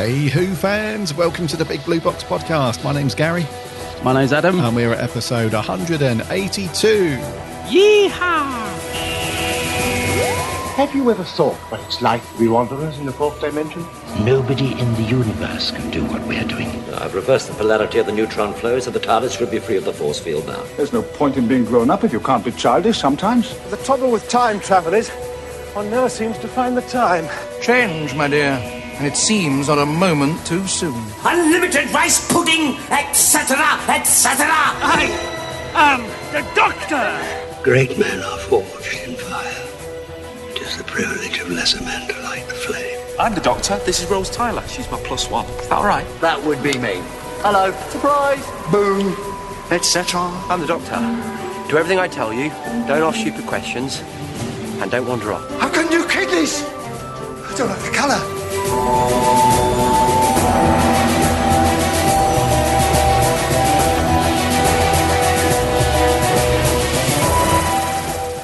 Hey Who fans, welcome to the Big Blue Box podcast. My name's Gary. My name's Adam. And we're at episode 182. Yeehaw! Have you ever thought what it's like to be wanderers in the fourth dimension? Nobody in the universe can do what we're doing. I've reversed the polarity of the neutron flow, so the TARDIS should be free of the force field now. There's no point in being grown up if you can't be childish sometimes. The trouble with time travel is, one never seems to find the time. Change, my dear, and it seems not a moment too soon. Unlimited rice pudding, etc., etc. I am the Doctor! Great men are forged in fire. It is the privilege of lesser men to light the flame. I'm the Doctor. This is Rose Tyler. She's my +1. Is that all right? That would be me. Hello, surprise! Boom. Etc. I'm the Doctor. Do everything I tell you. Don't ask stupid questions. And don't wander off. How can you kidneys? I don't like the colour.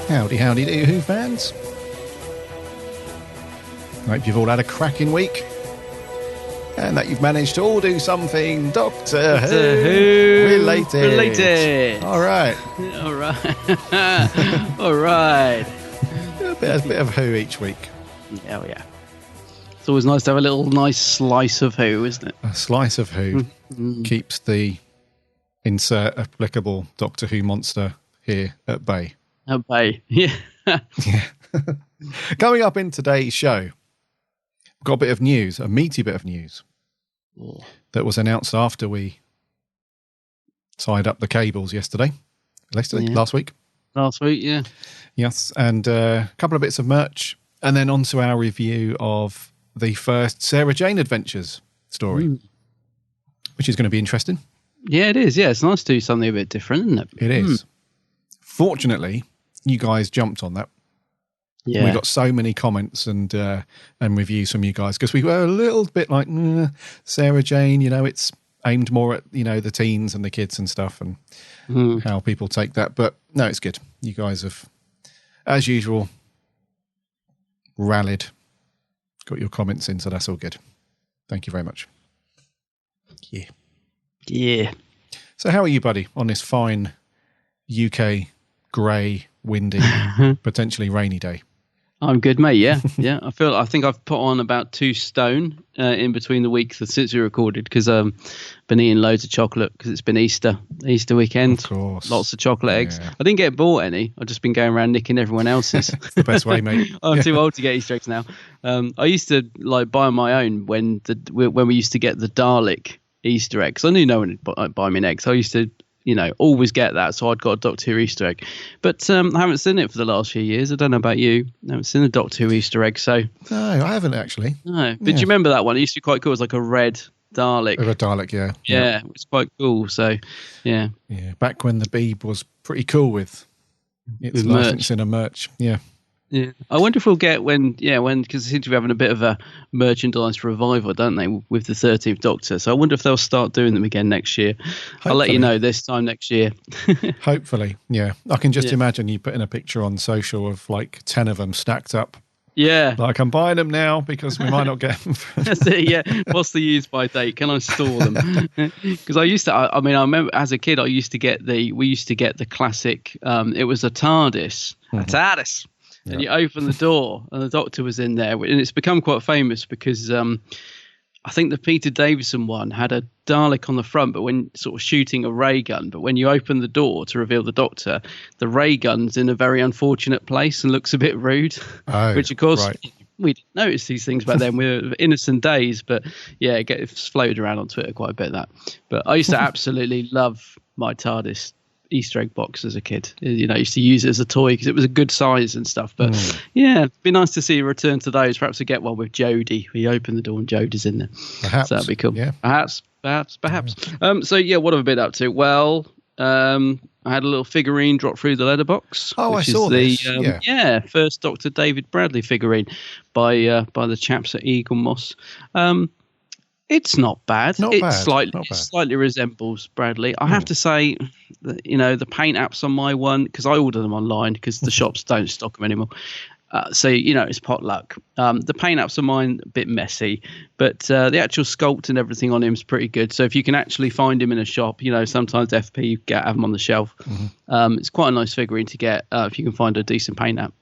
Howdy, howdy do, Who fans. I hope you've all had a cracking week. And that you've managed to all do something Doctor Who related. All right. All right. All right. A bit of Who each week. Oh, yeah. It's always nice to have a little nice slice of Who, isn't it? A slice of Who keeps the insert applicable Doctor Who monster here at bay. At bay, yeah. Yeah. Coming up in today's show, we've got a bit of news, a meaty bit of news that was announced after we tied up the cables yesterday. Last week. Last week, yeah. Yes, and a couple of bits of merch, and then on to our review of the first Sarah Jane Adventures story, which is going to be interesting. Yeah, it is. Yeah, it's nice to do something a bit different, isn't it? It is. Fortunately, you guys jumped on that. Yeah. We got so many comments and reviews from you guys because we were a little bit like, Sarah Jane, it's aimed more at, the teens and the kids and stuff and how people take that. But no, it's good. You guys have, as usual, rallied, got your comments in, so that's all good. Thank you very much. Yeah. Yeah. So how are you, buddy, on this fine UK grey, windy, potentially rainy day? I'm good, mate. Yeah, yeah. I think I've put on about 2 stone in between the weeks since we recorded because been eating loads of chocolate because it's been Easter weekend. Of course, lots of chocolate eggs. I didn't get bought any. I've just been going around nicking everyone else's. The best way, mate. I'm too old to get Easter eggs now. I used to buy my own when we used to get the Dalek Easter eggs. I knew no one would buy me an egg, so I used to always get that. So I'd got a Doctor Who Easter egg. But I haven't seen it for the last few years. I don't know about you. I haven't seen a Doctor Who Easter egg. So no, I haven't actually. No. But do you remember that one? It used to be quite cool. It was like a red Dalek. A Dalek, yeah. Yeah, it was quite cool. So, yeah. Yeah, back when the Beeb was pretty cool with its licensing and merch. Yeah. Yeah, I wonder if we'll get because they seem to be having a bit of a merchandise revival, don't they, with the 13th Doctor? So I wonder if they'll start doing them again next year. Hopefully. I'll let you know this time next year. Hopefully, yeah. I can just imagine you putting a picture on social of 10 of them stacked up. Yeah. I'm buying them now because we might not get them. That's it, yeah. What's the use by date? Can I store them? Because I remember as a kid, we used to get the classic, it was a TARDIS. A TARDIS. And you open the door and the Doctor was in there. And it's become quite famous because I think the Peter Davison one had a Dalek on the front, but when sort of shooting a ray gun. But when you open the door to reveal the Doctor, the ray gun's in a very unfortunate place and looks a bit rude. Oh, which, of course, right. We didn't notice these things back then. We were innocent days. But yeah, it gets floated around on Twitter quite a bit, that. But I used to absolutely love my TARDIS Easter egg box as a kid. I used to use it as a toy because it was a good size and stuff. But yeah, it'd be nice to see a return to those. Perhaps we get one with Jodie. We open the door and Jodie's in there. Perhaps. So that'd be cool. Yeah. Perhaps. So yeah, what have I been up to? Well, I had a little figurine drop through the letterbox. Oh, I saw this. First Dr. David Bradley figurine by the chaps at Eagle Moss. It's not bad. It slightly resembles Bradley. I have to say, the paint apps on my one, because I order them online because the shops don't stock them anymore. So, it's potluck. The paint-ups are mine a bit messy, but the actual sculpt and everything on him is pretty good. So if you can actually find him in a shop, sometimes FP have them on the shelf. Mm-hmm. It's quite a nice figurine to get if you can find a decent paint-up.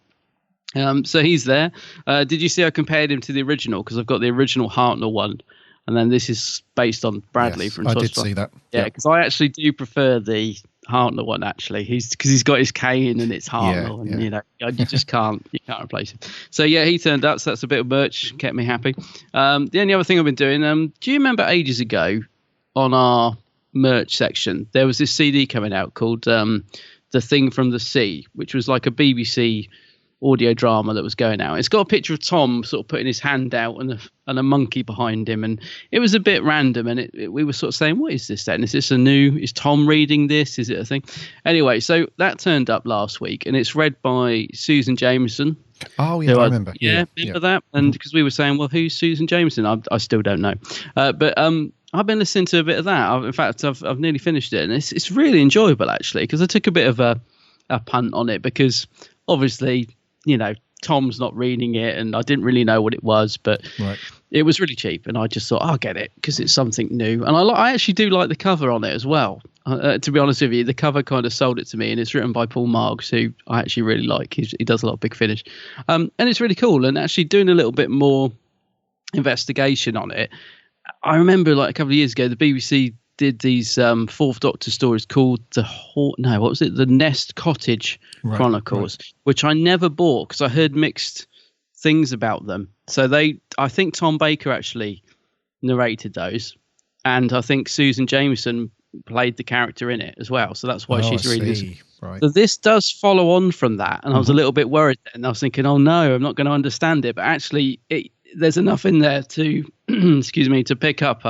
So he's there. Did you see I compared him to the original? Because I've got the original Hartnell one, and then this is based on Bradley from Toy Story. I did see that. Yeah, because I actually do prefer the Hartnell one, actually. Because he's got his cane and it's Hartnell, and you just can't replace him. So he turned up. So that's a bit of merch, kept me happy. The only other thing I've been doing, do you remember ages ago on our merch section there was this CD coming out called The Thing from the Sea, which was like a BBC audio drama that was going out. It's got a picture of Tom sort of putting his hand out and a monkey behind him, and it was a bit random, and we were sort of saying, what is this then? Is Tom reading this? Is it a thing? Anyway, so that turned up last week, and it's read by Susan Jameson. Oh yeah, I remember. Remember that? And because we were saying, well, who's Susan Jameson? I still don't know. But I've been listening to a bit of that. In fact, I've nearly finished it, and it's really enjoyable, actually, because I took a bit of a punt on it, because obviously, Tom's not reading it, and I didn't really know what it was, but it was really cheap, and I just thought, I'll get it because it's something new. And I actually do like the cover on it as well. To be honest with you, the cover kind of sold it to me, and it's written by Paul Marks, who I actually really like. He does a lot of Big Finish. And it's really cool, and actually doing a little bit more investigation on it. I remember like a couple of years ago, the BBC did these Fourth Doctor stories called the Nest Cottage Chronicles, which I never bought because I heard mixed things about them. So I think Tom Baker actually narrated those, and I think Susan Jameson played the character in it as well. So that's why she's reading this. Right. So this does follow on from that, and I was a little bit worried then. I was thinking, oh no, I'm not going to understand it. But actually, there's enough in there to, to pick up.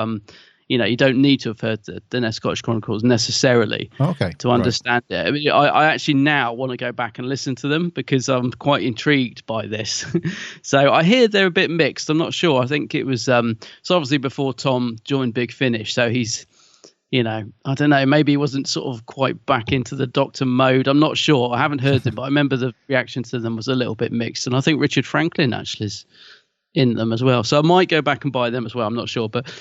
You don't need to have heard the Nest Cottage Chronicles necessarily to understand it. I mean, I actually now want to go back and listen to them because I'm quite intrigued by this. So I hear they're a bit mixed. I'm not sure. I think it was so obviously before Tom joined Big Finish. So he's, I don't know, maybe he wasn't sort of quite back into the Doctor mode. I'm not sure. I haven't heard them, but I remember the reaction to them was a little bit mixed. And I think Richard Franklin actually is in them as well, so I might go back and buy them as well. I'm not sure, but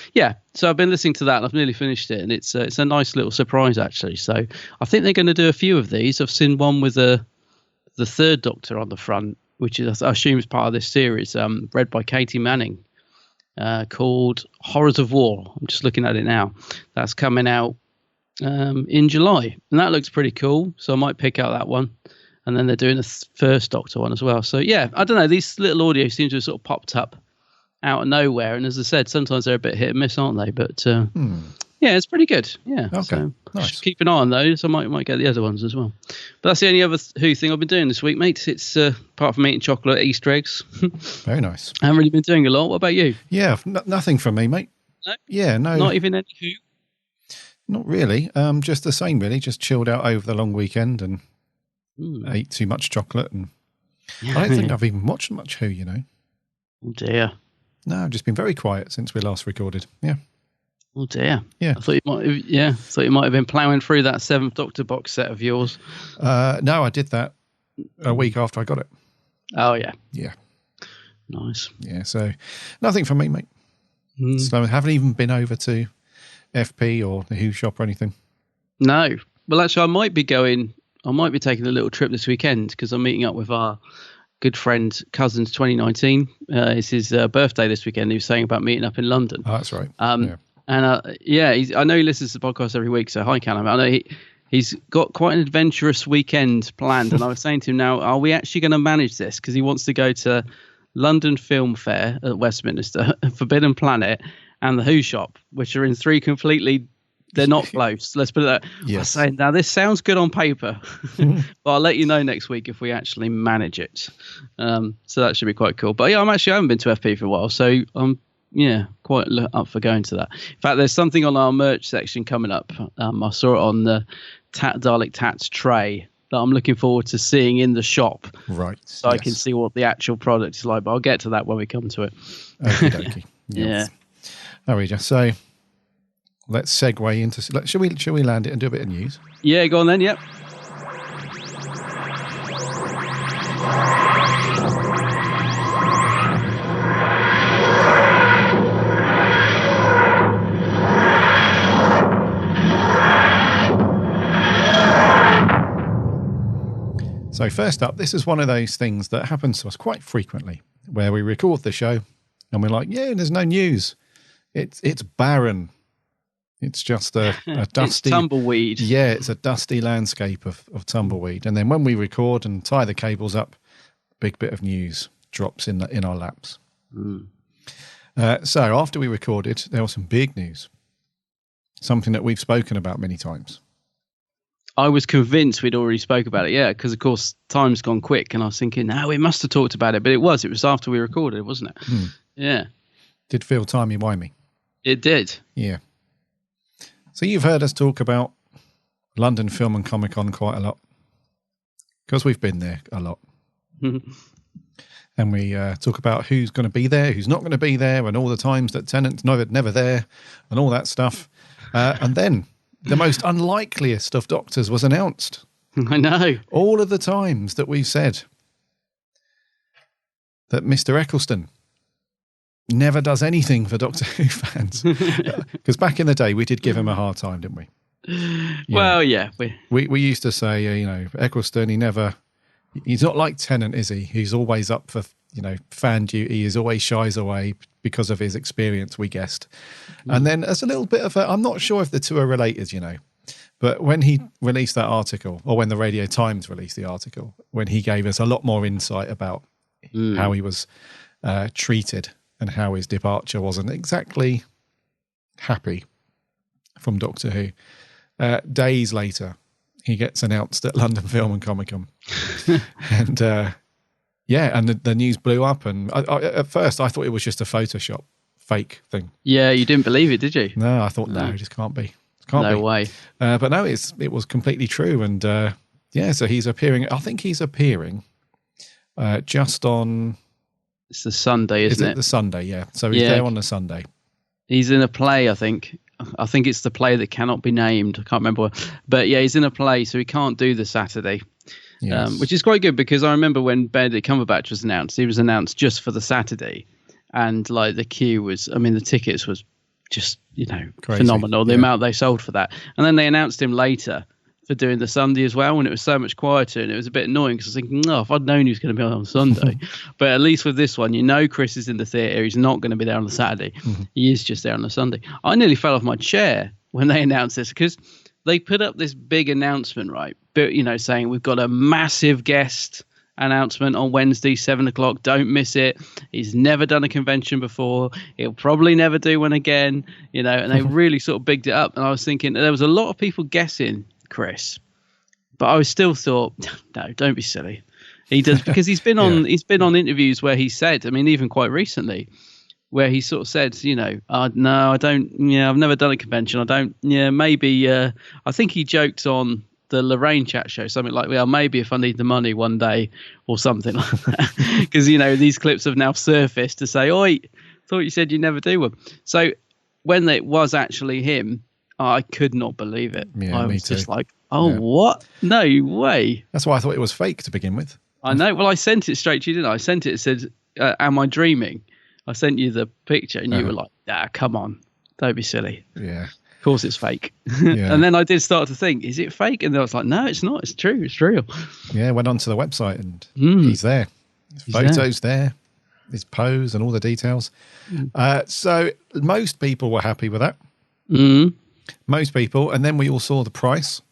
so I've been listening to that and I've nearly finished it, and it's a nice little surprise actually. So I think they're going to do a few of these. I've seen one with the third Doctor on the front, which is, I assume, is part of this series, read by Katie Manning, called Horrors of War. I'm just looking at it now. That's coming out in July, and that looks pretty cool, so I might pick out that one. And then they're doing a first Doctor one as well. So, I don't know. These little audios seem to have sort of popped up out of nowhere. And as I said, sometimes they're a bit hit and miss, aren't they? But, it's pretty good. Yeah. Okay. So nice. Keep an eye on those. I might get the other ones as well. But that's the only other Who thing I've been doing this week, mate. It's apart from eating chocolate, Easter eggs. Very nice. I haven't really been doing a lot. What about you? Yeah, nothing from me, mate. No? Yeah, no. Not even any Who? Not really. Just the same, really. Just chilled out over the long weekend and ate too much chocolate, and I don't think I've even watched much Who, Oh dear. No, I've just been very quiet since we last recorded. Yeah. Oh dear. Yeah. I thought you might have been ploughing through that Seventh Doctor box set of yours. No, I did that a week after I got it. Oh yeah. Yeah. Nice. Yeah, so nothing from me, mate. So I haven't even been over to FP or the Who shop or anything. No. Well, actually, I might be taking a little trip this weekend because I'm meeting up with our good friend Cousins 2019. It's his birthday this weekend. He was saying about meeting up in London. Oh, that's right. And I know he listens to the podcast every week. So hi, Callum. I know he's got quite an adventurous weekend planned. And I was saying to him, now, are we actually going to manage this? Because he wants to go to London Film Fair at Westminster, Forbidden Planet, and the Who shop, which are in three completely. They're not close. Let's put it that. Yes. I was saying, now this sounds good on paper, but I'll let you know next week if we actually manage it. So that should be quite cool. But I haven't been to FP for a while, so I'm quite up for going to that. In fact, there's something on our merch section coming up. I saw it on the Dalek Tats tray that I'm looking forward to seeing in the shop. Right. So I can see what the actual product is like. But I'll get to that when we come to it. Okie dokie. Yeah. There we go. So let's segue into. Shall we land it and do a bit of news? Yeah, go on then. Yep. So first up, this is one of those things that happens to us quite frequently, where we record the show and we're like, yeah, there's no news. It's barren. It's just a dusty... It's tumbleweed. Yeah, it's a dusty landscape of tumbleweed. And then when we record and tie the cables up, a big bit of news drops in our laps. So after we recorded, there was some big news. Something that we've spoken about many times. I was convinced we'd already spoke about it, yeah, because, of course, time's gone quick. And I was thinking, no, we must have talked about it. But it was after we recorded, wasn't it? Yeah. Did feel timey-wimey. It did. Yeah. So you've heard us talk about London Film and Comic Con quite a lot. Because we've been there a lot. And we talk about who's going to be there, who's not going to be there, and all the times that Tennant's never there, and all that stuff. And then the most unlikeliest of Doctors was announced. I know. All of the times that we've said that Mr. Eccleston never does anything for Doctor Who fans. Because back in the day, we did give him a hard time, didn't we? Well, yeah. We used to say, Eccleston, he's not like Tennant, is he? He's always up for, fan duty. He's always shies away because of his experience, we guessed. And then as a little bit of I'm not sure if the two are related, but when he released that article, or when the Radio Times released the article, when he gave us a lot more insight about how he was treated and how his departure wasn't exactly happy from Doctor Who. Days later, he gets announced at London Film and Comic Con. And and the news blew up. And at first, I thought it was just a Photoshop fake thing. Yeah, you didn't believe it, did you? No, I thought, no, it just can't be. No way. But no, it was completely true. And so he's appearing. I think he's appearing just on... It's the Sunday, isn't it? The Sunday, yeah. So he's there on the Sunday. He's in a play, I think. I think it's the play that cannot be named. I can't remember. But yeah, he's in a play, so he can't do the Saturday. Yes. Which is quite good, because I remember when Benedict Cumberbatch was announced, he was announced just for the Saturday. And like the queue was, the tickets was just, crazy. Phenomenal, the amount they sold for that. And then they announced him later for doing the Sunday as well, and it was so much quieter, and it was a bit annoying because I was thinking, if I'd known he was going to be on Sunday. But at least with this one, Chris is in the theatre, he's not going to be there on the Saturday. He is just there on the Sunday. I nearly fell off my chair when they announced this, because they put up this big announcement, right? But saying we've got a massive guest announcement on Wednesday, 7:00. Don't miss it. He's never done a convention before. He'll probably never do one again. And they really sort of bigged it up. And I was thinking there was a lot of people guessing Chris, but I still thought, no, don't be silly. He does, because he's been on interviews where he said, even quite recently, where he sort of said, no, I don't. I've never done a convention. I don't. Maybe. I think he joked on the Lorraine chat show, something like, well, maybe if I need the money one day or something like that. Because, these clips have now surfaced to say, oi, thought you said you'd never do one. So when it was actually him, I could not believe it. Yeah, I was just like, what? No way. That's why I thought it was fake to begin with. I know. Well, I sent it straight to you, didn't I? I sent it, said, am I dreaming? I sent you the picture and you were like, come on, don't be silly. Yeah. Of course it's fake. Yeah. And then I did start to think, is it fake? And then I was like, no, it's not. It's true. It's real. Yeah, went onto the website and he's there. His photos there, his pose and all the details. So most people were happy with that. Most people. And then we all saw the price.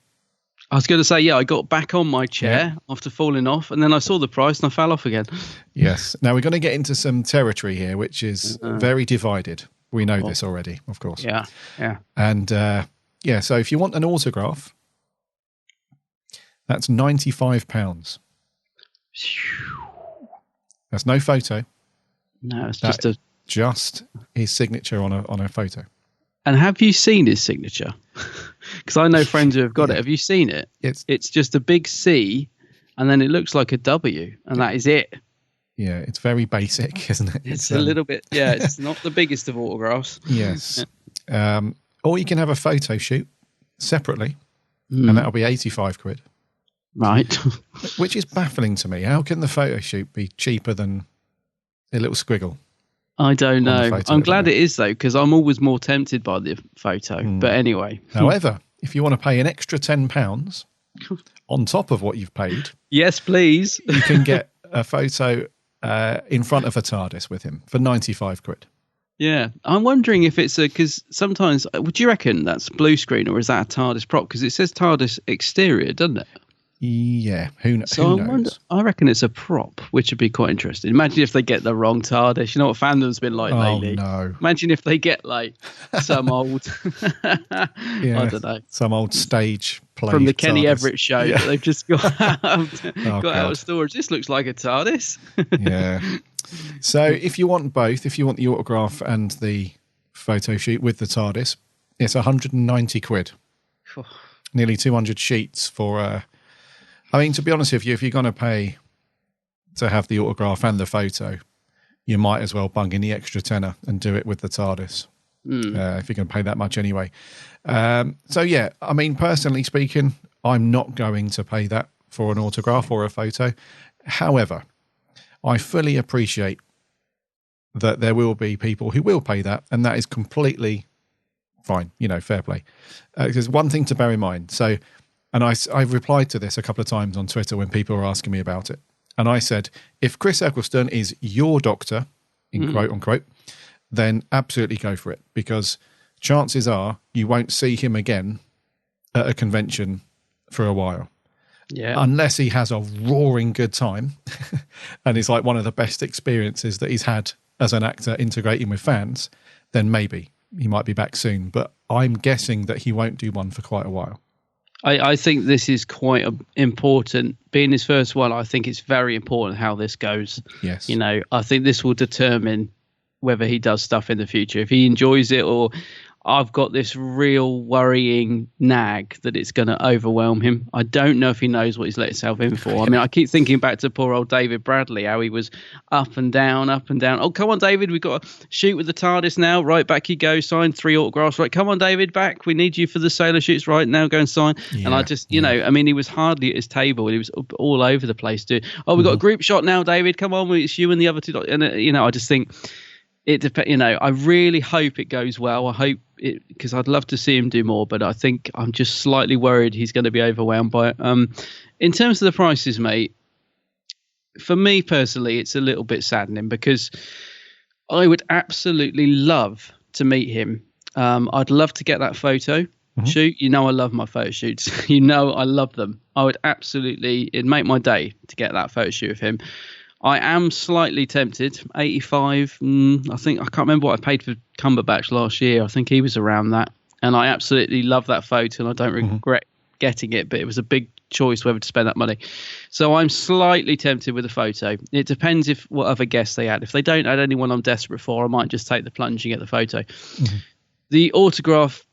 I was going to say, I got back on my chair after falling off, and then I saw the price and I fell off again. Yes. Now we're going to get into some territory here, which is very divided. We know this already, of course. Yeah, yeah. And, so if you want an autograph, that's £95. That's no photo. No, it's just his signature on a photo. And have you seen his signature? Because I know friends who have got it. Have you seen it? It's just a big C, and then it looks like a W, and that is it. Yeah, it's very basic, isn't it? It's a little bit, it's not the biggest of autographs. Yes. Or you can have a photo shoot separately, and that'll be £85. Right. Which is baffling to me. How can the photo shoot be cheaper than a little squiggle? I don't know. I'm glad it is, though, because I'm always more tempted by the photo. But anyway. However, if you want to pay an extra £10 on top of what you've paid, yes, please, you can get a photo in front of a TARDIS with him for 95 quid. Yeah, I'm wondering if it's because sometimes, would you reckon that's blue screen or is that a TARDIS prop? Because it says TARDIS exterior, doesn't it? Yeah, who knows? I reckon it's a prop, which would be quite interesting. Imagine if they get the wrong TARDIS. You know what fandom's been like lately? Oh, no. Imagine if they get like some old, I don't know, some old stage play from the Kenny TARDIS. Everett show that they've just got out of storage. This looks like a TARDIS. Yeah. So if you want both, if you want the autograph and the photo shoot with the TARDIS, it's 190 quid. Nearly 200 sheets for... I mean, to be honest with you, if you're going to pay to have the autograph and the photo, you might as well bung in the extra tenner and do it with the TARDIS, if you're going to pay that much anyway. So, yeah, I mean, personally speaking, I'm not going to pay that for an autograph or a photo. However, I fully appreciate that there will be people who will pay that, and that is completely fine, fair play. There's one thing to bear in mind. So... And I've replied to this a couple of times on Twitter when people were asking me about it. And I said, if Chris Eccleston is your doctor, in quote unquote, then absolutely go for it. Because chances are you won't see him again at a convention for a while. Yeah. Unless he has a roaring good time and it's like one of the best experiences that he's had as an actor integrating with fans, then maybe he might be back soon. But I'm guessing that he won't do one for quite a while. I think this is quite important. Being his first one, I think it's very important how this goes. Yes. I think this will determine whether he does stuff in the future. If he enjoys it, or I've got this real worrying nag that it's going to overwhelm him. I don't know if he knows what he's let himself in for. I mean, I keep thinking back to poor old David Bradley, how he was up and down, up and down. Oh, come on, David, we've got to shoot with the TARDIS now. Right, back you go, sign 3 autographs. Right, come on, David, back. We need you for the sailor shoots. Right, now go and sign. Yeah, and I just, I mean, he was hardly at his table. He was all over the place doing, we've got a group shot now, David. Come on, it's you and the other two. And, I just think... It depends. I really hope it goes well. I hope it, because I'd love to see him do more, but I think I'm just slightly worried he's going to be overwhelmed by it. In terms of the prices, mate, for me personally, it's a little bit saddening because I would absolutely love to meet him. I'd love to get that photo shoot. I love my photo shoots. I love them. I would absolutely, it'd make my day to get that photo shoot of him. I am slightly tempted. 85. I think I can't remember what I paid for Cumberbatch last year. I think he was around that, and I absolutely love that photo, and I don't regret getting it. But it was a big choice whether to spend that money. So I'm slightly tempted with a photo. It depends what other guests they add. If they don't add anyone I'm desperate for, I might just take the plunge and get the photo. The autograph.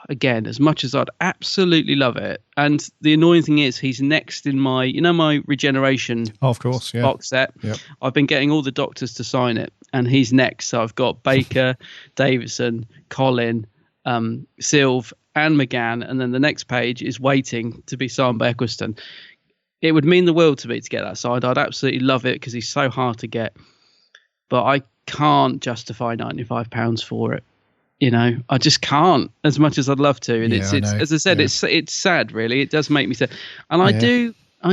Again, as much as I'd absolutely love it, and the annoying thing is he's next in my, my Regeneration box set. Yep. I've been getting all the doctors to sign it, and he's next. So I've got Baker, Davison, Colin, Sylve, and McGann, and then the next page is waiting to be signed by Eccleston. It would mean the world to me to get that signed. I'd absolutely love it because he's so hard to get, but I can't justify £95 for it. I just can't, as much as I'd love to. And it's as I said, it's sad, really. It does make me sad. And I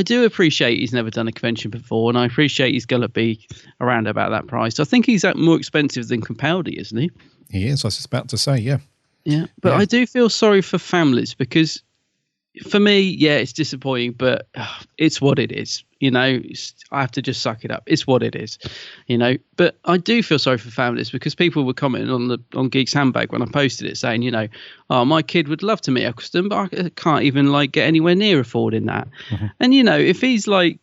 do appreciate he's never done a convention before, and I appreciate he's going to be around about that price. I think he's more expensive than Capaldi, isn't he? He is. I was just about to say, yeah. Yeah, but I do feel sorry for families because for me, it's disappointing, but it's what it is. I have to just suck it up. It's what it is, But I do feel sorry for families because people were commenting on Geek's Handbag when I posted it saying, my kid would love to meet Eccleston, but I can't even get anywhere near affording that. And, if he's I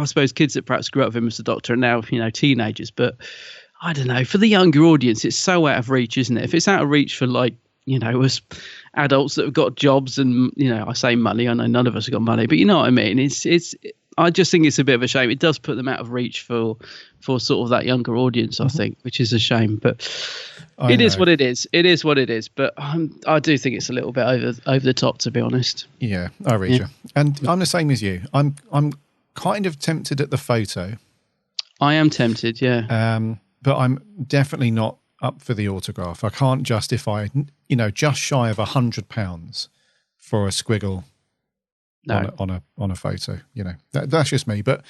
suppose kids that perhaps grew up with him as a doctor and now, teenagers, but I don't know, for the younger audience, it's so out of reach, isn't it? If it's out of reach for us adults that have got jobs and, I say money, I know none of us have got money, but you know what I mean? I just think it's a bit of a shame. It does put them out of reach for sort of that younger audience, I think, which is a shame. But it is what it is. It is what it is. But I do think it's a little bit over the top, to be honest. Yeah, I read you. And I'm the same as you. I'm kind of tempted at the photo. I am tempted, yeah. But I'm definitely not up for the autograph. I can't justify, just shy of £100 for a squiggle on a photo. You know, that's just me. But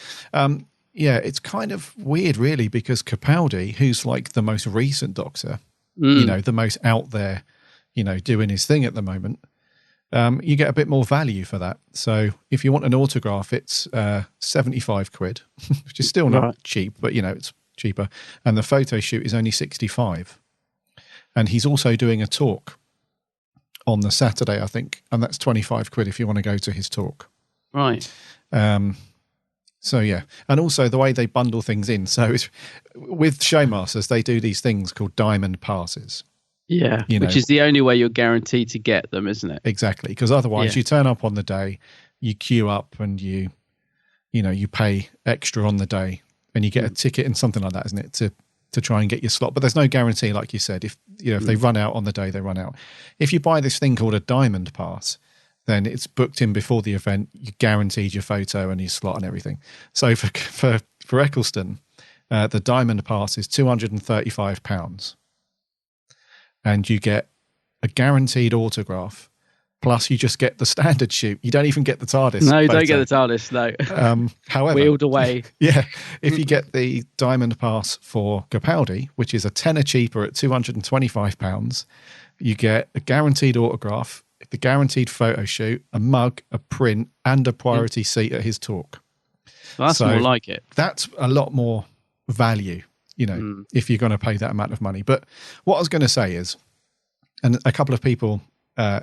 yeah, it's kind of weird, really, because Capaldi, who's like the most recent Doctor, you know, the most out there, you know, doing his thing at the moment, you get a bit more value for that. So if you want an autograph, it's 75 quid, which is still not cheap, but, you know, it's cheaper. And the photo shoot is only 65. And he's also doing a talk on the Saturday, I think, and that's 25 quid if you want to go to his talk. Right. So, yeah. And also the way they bundle things in. So it's, with Showmasters, they do these things called diamond passes. Yeah, you know, which is the only way you're guaranteed to get them, isn't it? Exactly. Because otherwise you turn up on the day, you queue up and you pay extra on the day and you get a ticket and something like that, isn't it? To try and get your slot. But there's no guarantee, like you said. If they run out on the day, they run out. If you buy this thing called a diamond pass, then it's booked in before the event. You guaranteed your photo and your slot and everything. So for Eccleston, the diamond pass is £235, and you get a guaranteed autograph. Plus, you just get the standard shoot. You don't even get the TARDIS. No, you don't get the TARDIS, no. However, wheeled away. Yeah. If you get the diamond pass for Capaldi, which is a tenner cheaper at £225, you get a guaranteed autograph, the guaranteed photo shoot, a mug, a print, and a priority seat at his talk. Well, that's more like it. That's a lot more value, you know, if you're going to pay that amount of money. But what I was going to say is, and a couple of people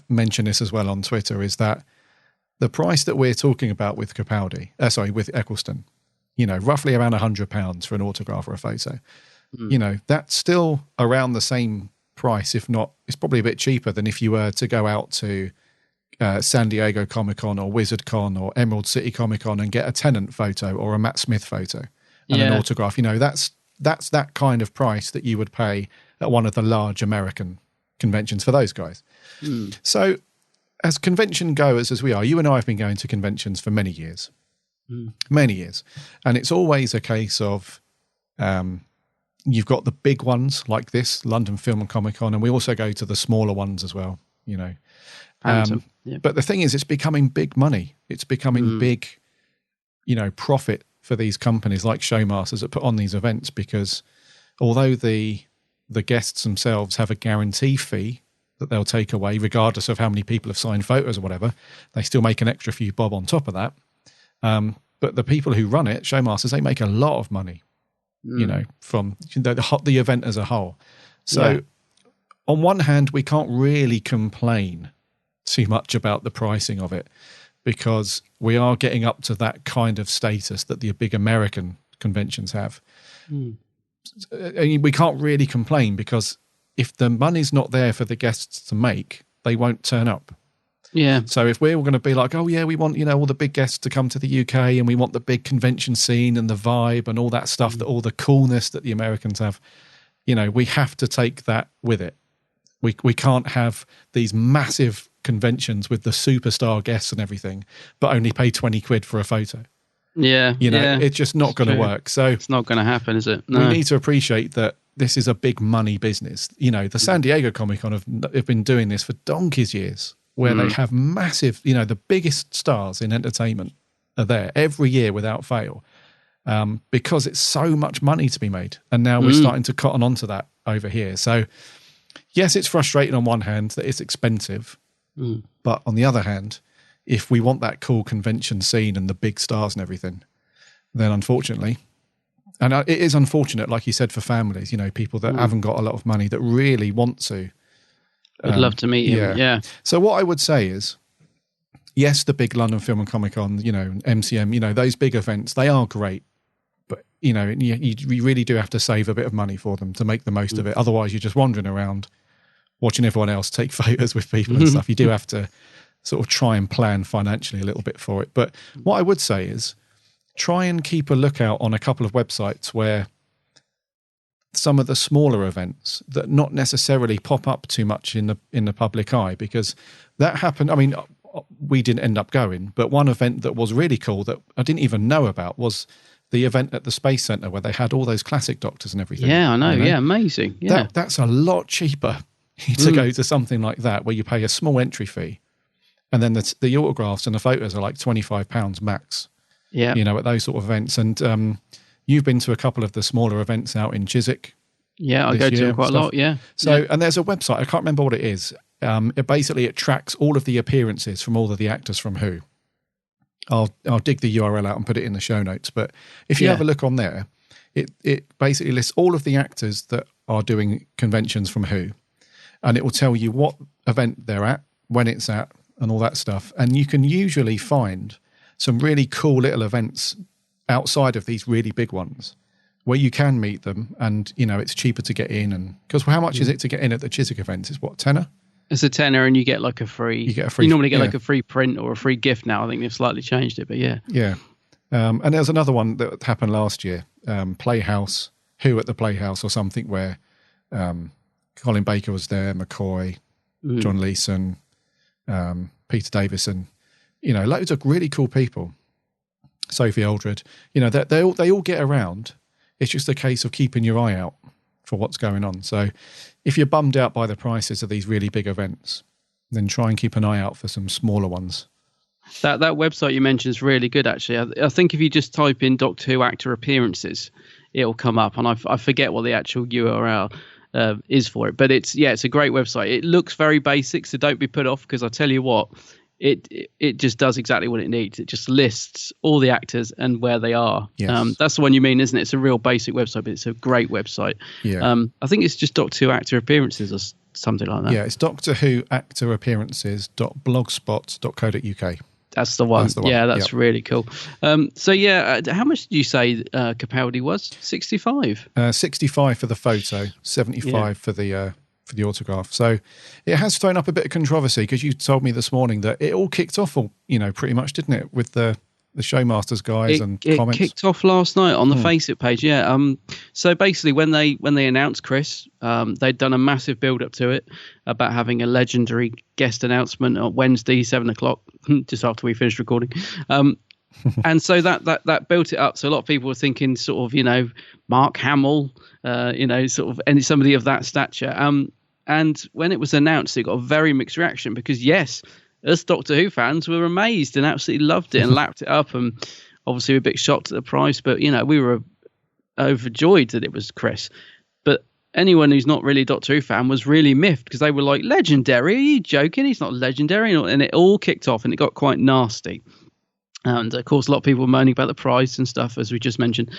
mention this as well on Twitter, is that the price that we're talking about with Capaldi, with Eccleston, you know, roughly around £100 for an autograph or a photo, you know, that's still around the same price, if not, it's probably a bit cheaper than if you were to go out to San Diego Comic-Con or WizardCon or Emerald City Comic-Con and get a Tennant photo or a Matt Smith photo and an autograph. You know, that's that kind of price that you would pay at one of the large American conventions for those guys. So as convention goers as we are, you and I have been going to conventions for many years, and it's always a case of you've got the big ones like this, London Film and Comic Con, and we also go to the smaller ones as well, you know. But the thing is, it's becoming big money. It's becoming big, you know, profit for these companies like Showmasters that put on these events, because although the guests themselves have a guarantee fee that they'll take away regardless of how many people have signed photos or whatever, they still make an extra few bob on top of that. But the people who run it, Showmasters, they make a lot of money, you know, from the event as a whole. So on one hand, we can't really complain too much about the pricing of it, because we are getting up to that kind of status that the big American conventions have. We can't really complain, because if the money's not there for the guests to make, they won't turn up. Yeah. So if we're going to be like, oh yeah, we want, you know, all the big guests to come to the UK and we want the big convention scene and the vibe and all that stuff, that all the coolness that the Americans have, you know, we have to take that with it. We can't have these massive conventions with the superstar guests and everything, but only pay 20 quid for a photo. Yeah. You know, it's just not going to work. So it's not going to happen, is it? No. We need to appreciate that this is a big money business. You know, the San Diego Comic-Con have been doing this for donkey's years, where they have massive, you know, the biggest stars in entertainment are there every year without fail, because it's so much money to be made. And now we're starting to cotton onto that over here. So yes, it's frustrating on one hand that it's expensive, but on the other hand, if we want that cool convention scene and the big stars and everything, then unfortunately, and it is unfortunate, like you said, for families, you know, people that haven't got a lot of money that really want to. I'd love to meet him. Yeah. So what I would say is, yes, the big London Film and Comic Con, you know, MCM, you know, those big events, they are great. But, you know, you really do have to save a bit of money for them to make the most of it. Otherwise, you're just wandering around watching everyone else take photos with people and stuff. You do have to sort of try and plan financially a little bit for it. But what I would say is, try and keep a lookout on a couple of websites where some of the smaller events that not necessarily pop up too much in the public eye, because that happened. I mean, we didn't end up going, but one event that was really cool that I didn't even know about was the event at the Space Center where they had all those classic Doctors and everything. Yeah, I know. You know? Yeah, amazing. Yeah, that's a lot cheaper to go to something like that, where you pay a small entry fee and then the autographs and the photos are like £25 max. Yeah, at those sort of events. And you've been to a couple of the smaller events out in Chiswick. Yeah, I go to them quite a lot. Yeah. So and there's a website, I can't remember what it is. It tracks all of the appearances from all of the actors from Who. I'll dig the URL out and put it in the show notes. But if you have a look on there, it basically lists all of the actors that are doing conventions from Who, and it will tell you what event they're at, when it's at, and all that stuff. And you can usually find some really cool little events outside of these really big ones where you can meet them, and it's cheaper to get in. And because how much is it to get in at the Chiswick events? It's what, £10? It's a £10, and you get like a free. You normally get like a free print or a free gift now. I think they've slightly changed it, but yeah. Yeah. And there's another one that happened last year, Playhouse, Who at the Playhouse or something, where Colin Baker was there, McCoy, John Leeson, Peter Davison, loads of really cool people. Sophie Aldred, they all get around. It's just a case of keeping your eye out for what's going on. So if you're bummed out by the prices of these really big events, then try and keep an eye out for some smaller ones. That website you mentioned is really good, actually. I think if you just type in Doctor Who actor appearances, it'll come up. And I forget what the actual URL is for it. But it's a great website. It looks very basic, so don't be put off, because I tell you what, it just does exactly what it needs. It just lists all the actors and where they are. Yes. That's the one you mean, isn't it? It's a real basic website, but it's a great website. Yeah. I think it's just Doctor Who actor appearances or something like that. Yeah, it's Doctor Who actor appearances.blogspot.co.uk. That's the one. Yeah, that's really cool. How much did you say Capaldi was? 65? 65 for the photo, 75 for the autograph. So it has thrown up a bit of controversy, because you told me this morning that it all kicked off, pretty much, didn't it, with the Showmasters guys and comments? It kicked off last night on the Facebook page, yeah. So basically, when they announced Chris, they'd done a massive build-up to it about having a legendary guest announcement on Wednesday, 7:00, just after we finished recording. And so that built it up. So a lot of people were thinking sort of, Mark Hamill, sort of somebody of that stature. And when it was announced, it got a very mixed reaction, because, yes, us Doctor Who fans were amazed and absolutely loved it and lapped it up. And obviously, we're a bit shocked at the price, but, we were overjoyed that it was Chris. But anyone who's not really a Doctor Who fan was really miffed, because they were like, legendary? Are you joking? He's not legendary. And it all kicked off, and it got quite nasty. And, of course, a lot of people were moaning about the price and stuff, as we just mentioned.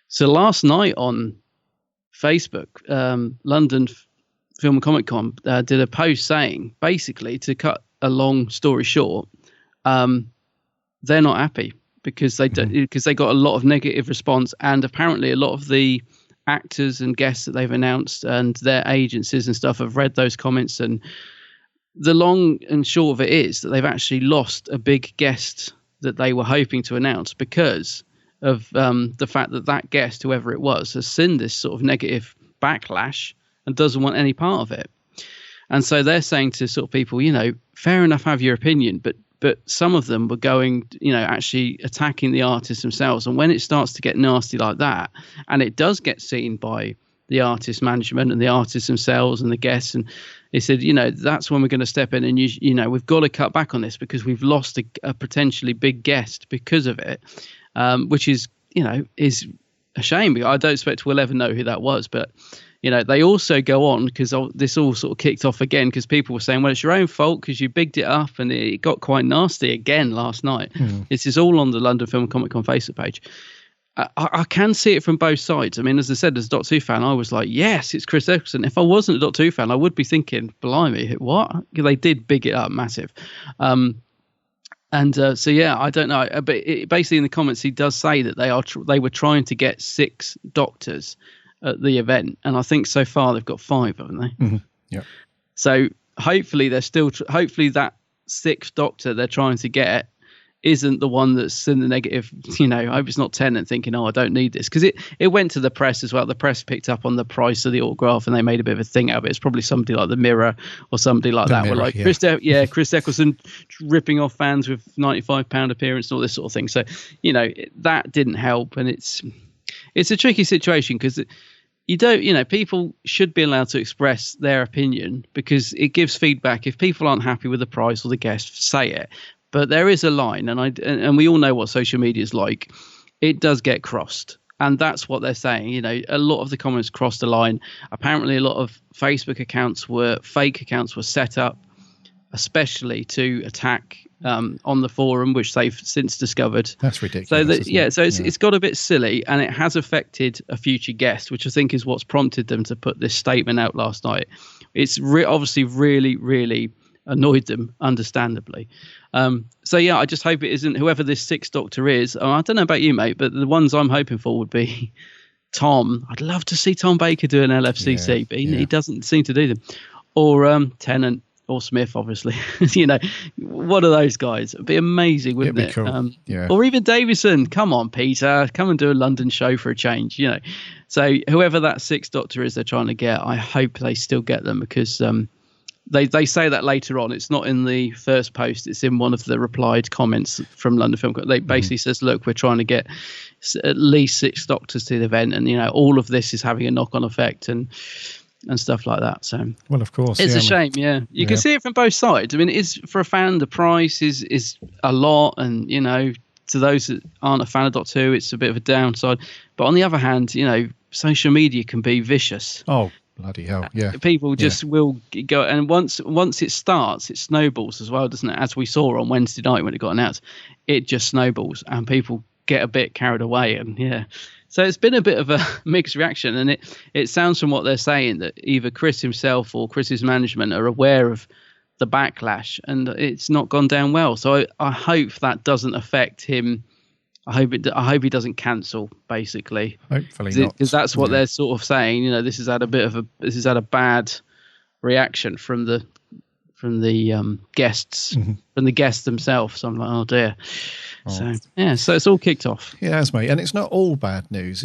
So last night on Facebook, London Film and Comic Con did a post saying, basically, to cut a long story short, they're not happy because they got a lot of negative response, and apparently a lot of the actors and guests that they've announced and their agencies and stuff have read those comments. And the long and short of it is that they've actually lost a big guest that they were hoping to announce, because of the fact that guest, whoever it was, has seen this sort of negative backlash and doesn't want any part of it. And so they're saying to sort of people, fair enough, have your opinion, but some of them were going, actually attacking the artists themselves. And when it starts to get nasty like that, and it does get seen by the artist management and the artists themselves and the guests, and they said, that's when we're going to step in, and we've got to cut back on this, because we've lost a potentially big guest because of it, which is is a shame. I don't expect we'll ever know who that was, but they also go on, because this all sort of kicked off again, because people were saying, well, it's your own fault because you bigged it up, and it got quite nasty again last night. This is all on the London Film and Comic Con Facebook page. I can see it from both sides. I mean, as I said, as a Doctor Who fan, I was like, yes, it's Chris Eccleston. If I wasn't a Doctor Who fan, I would be thinking, blimey, what? They did big it up massive. So yeah, I don't know. But basically in the comments, he does say that they were trying to get 6 doctors at the event. And I think so far they've got 5, haven't they? Mm-hmm. Yeah. So hopefully they're still, hopefully that 6th doctor they're trying to get isn't the one that's in the negative. I hope it's not Tennant thinking, I don't need this, because it went to the press as well. The press picked up on the price of the autograph and they made a bit of a thing out of it. It's probably somebody like the Mirror or somebody like that. Mirror, were like, yeah. Chris Eccleston ripping off fans with £95 appearance and all this sort of thing. So that didn't help, and it's a tricky situation, because you don't, people should be allowed to express their opinion because it gives feedback. If people aren't happy with the price or the guest, say it. But there is a line, and we all know what social media is like. It does get crossed, and that's what they're saying. A lot of the comments crossed the line. Apparently, a lot of fake accounts were set up, especially to attack on the forum, which they've since discovered. That's ridiculous. So it's got a bit silly, and it has affected a future guest, which I think is what's prompted them to put this statement out last night. It's obviously really, really annoyed them, understandably. I just hope it isn't whoever this Sixth Doctor is. I don't know about you, mate, but the ones I'm hoping for would be Tom. I'd love to see Tom Baker do an LFCC, but he doesn't seem to do them. Or Tennant or Smith, obviously. One of those guys. It'd be amazing, wouldn't it? Cool. Or even Davison. Come on, Peter. Come and do a London show for a change, So whoever that Sixth Doctor is they're trying to get, I hope they still get them because they say that later on. It's not in the first post. It's in one of the replied comments from London Film Club. They basically says, look, we're trying to get at least 6 Doctors to the event. And, all of this is having a knock-on effect and stuff like that. So, well, of course, it's a shame. Yeah. You can see it from both sides. I mean, it's for a fan, the price is a lot. And, to those that aren't a fan of Doctor Who, it's a bit of a downside. But on the other hand, social media can be vicious. Oh, bloody hell, yeah. People just will go, and once it starts, it snowballs as well, doesn't it? As we saw on Wednesday night when it got announced, it just snowballs and people get a bit carried away. And so it's been a bit of a mixed reaction, and it sounds from what they're saying that either Chris himself or Chris's management are aware of the backlash and it's not gone down well. So I hope that doesn't affect him. I hope he doesn't cancel, basically. Hopefully not, because that's what they're sort of saying. This has had a bad reaction from the guests, from the guests themselves. So I'm like, oh dear. So it's all kicked off. Yeah, it has, mate. And it's not all bad news.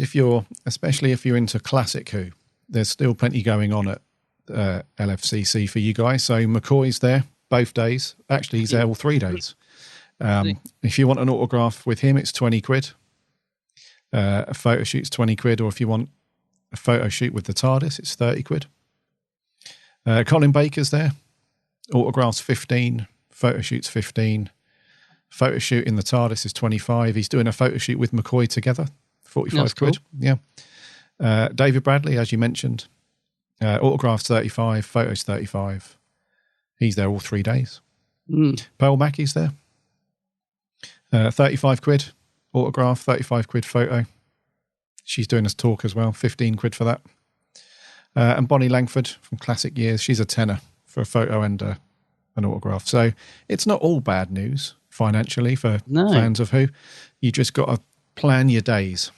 Especially if you're into classic Who, there's still plenty going on at LFCC for you guys. So McCoy's there both days. Actually, he's there all 3 days. If you want an autograph with him, it's 20 quid. A photo shoot's 20 quid, or if you want a photo shoot with the TARDIS, it's 30 quid. Colin Baker's there. Autographs 15, photo shoot's 15. Photo shoot in the TARDIS is 25. He's doing a photo shoot with McCoy together, 45 That's quid. Cool. Yeah. David Bradley, as you mentioned, autographs 35, photos 35. He's there all 3 days. Pearl Mackey's there. 35 quid autograph, 35 quid photo. She's doing a talk as well, 15 quid for that. And Bonnie Langford from Classic Years, she's a tenner for a photo and an autograph. So it's not all bad news financially for fans of Who. You just got to plan your days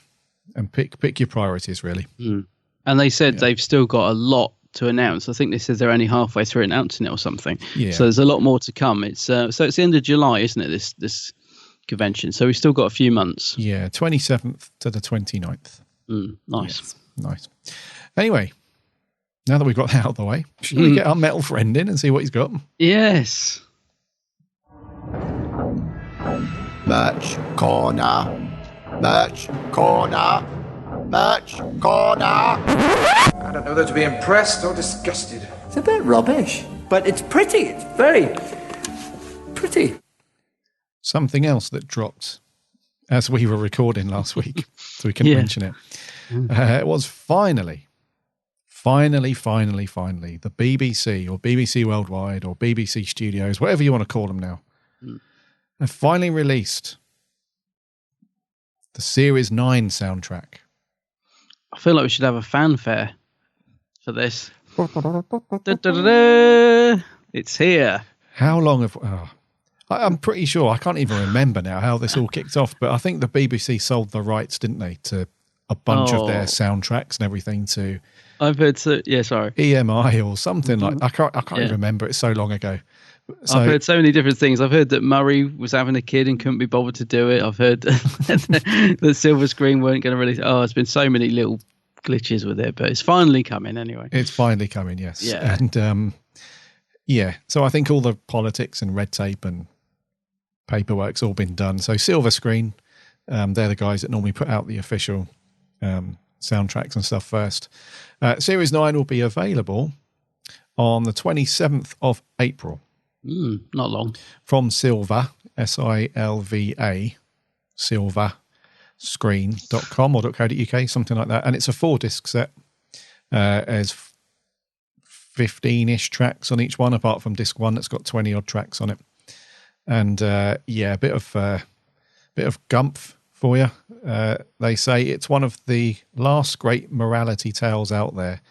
and pick your priorities, really. And they said they've still got a lot to announce. I think they said they're only halfway through announcing it or something. Yeah. So there's a lot more to come. It's so it's the end of July, isn't it? This convention. So we've still got a few months. Yeah, 27th to the 29th. Nice. Yes, nice. Anyway, now that we've got that out of the way, should we get our metal friend in and see what he's got? Yes. Merch corner. Merch corner. Merch corner. I don't know whether to be impressed or disgusted. It's a bit rubbish, but it's pretty. It's very pretty. Something else that dropped as we were recording last week, so we can mention it. It was finally, the BBC or BBC Worldwide or BBC Studios, whatever you want to call them now, have finally released the Series 9 soundtrack. I feel like we should have a fanfare for this. It's here. How long have... I'm pretty sure, I can't even remember now how this all kicked off, but I think the BBC sold the rights, didn't they, to a bunch of their soundtracks and everything to... I've heard EMI or something like... I can't even remember, it's so long ago. So, I've heard so many different things. I've heard that Murray was having a kid and couldn't be bothered to do it. I've heard that Silver Screen weren't going to release. Oh, it's been so many little glitches with it, but it's finally coming anyway. It's finally coming, yes. Yeah. And so I think all the politics and red tape and paperwork's all been done. So Silver Screen, they're the guys that normally put out the official soundtracks and stuff first. Series 9 will be available on the 27th of April. Not long. From Silva, Silva, silverscreen.com or .co.uk, something like that. And it's a 4-disc set. There's 15-ish tracks on each one, apart from disc 1 that's got 20-odd tracks on it. And a bit of gumph for you. They say it's one of the last great morality tales out there,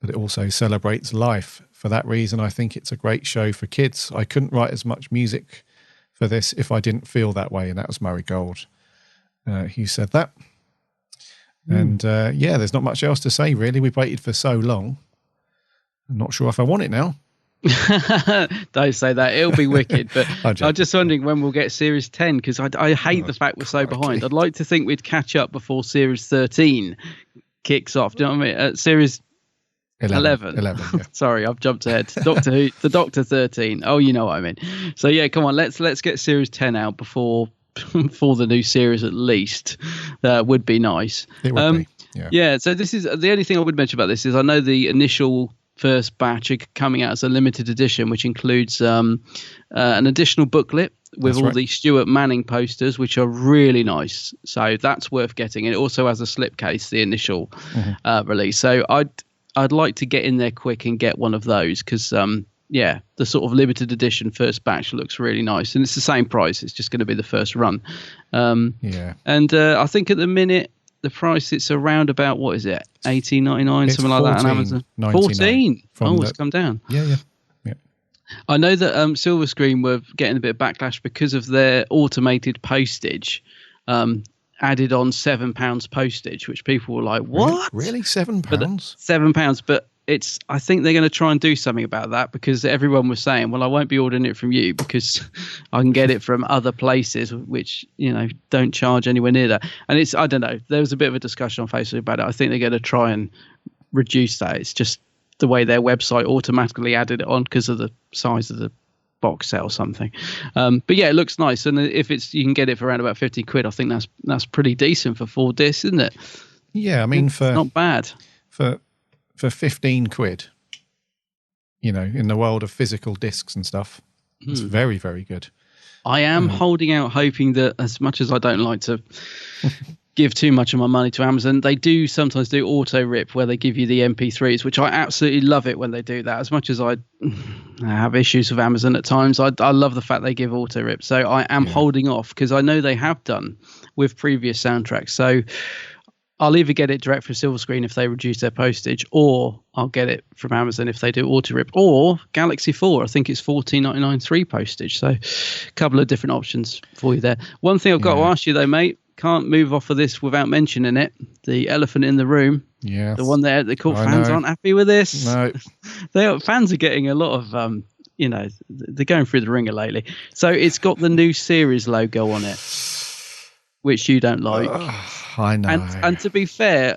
but it also celebrates life. For that reason, I think it's a great show for kids. I couldn't write as much music for this if I didn't feel that way, and that was Murray Gold who said that. And there's not much else to say, really. We've waited for so long. I'm not sure if I want it now. Don't say that. It'll be wicked. But I'm just wondering when we'll get Series 10, because I hate the fact we're so behind. I'd like to think we'd catch up before Series 13 kicks off. Do you know what I mean? Series 11. Yeah. Sorry, I've jumped ahead. Doctor Who, the Doctor 13. Oh, you know what I mean. So yeah, come on, let's get Series 10 out before the new series at least. Would be nice. It would be. Yeah. So this is the only thing I would mention about this is I know the initial first batch are coming out as a limited edition, which includes an additional booklet with the Stuart Manning posters, which are really nice. So that's worth getting. And it also has a slipcase, the initial release. So I'd like to get in there quick and get one of those because, the sort of limited edition first batch looks really nice. And it's the same price. It's just going to be the first run. And I think at the minute, the price, it's around about, what is it, $18.99, something like that on Amazon. 14. It's come down. Yeah. I know that Silver Screen were getting a bit of backlash because of their automated postage. Added on £7 postage, which people were like, "What? Really? £7? £7, but I think they're going to try and do something about that because everyone was saying, well, I won't be ordering it from you because I can get it from other places which, don't charge anywhere near that. And I don't know, there was a bit of a discussion on Facebook about it. I think they're going to try and reduce that. It's just the way their website automatically added it on because of the size of the box set or something. But yeah, it looks nice. And if you can get it for around about 50 quid, I think that's pretty decent for 4 discs, isn't it? Yeah, I mean, it's not bad. For 15 quid, in the world of physical discs and stuff, it's very, very good. I am holding out, hoping that as much as I don't like to give too much of my money to Amazon, they do sometimes do auto rip where they give you the MP3s, which I absolutely love it when they do that. As much as I have issues with Amazon at times, I love the fact they give auto rip. So I am holding off because I know they have done with previous soundtracks. So I'll either get it direct from Silver Screen if they reduce their postage, or I'll get it from Amazon if they do auto rip, or Galaxy 4. I think it's $14.99 free postage. So a couple of different options for you there. One thing I've got to ask you though, mate, can't move off of this without mentioning it. The elephant in the room. Yeah. The one there, the court fans aren't happy with this. No. Fans are getting a lot of, they're going through the ringer lately. So it's got the new series logo on it, which you don't like. I know. And to be fair,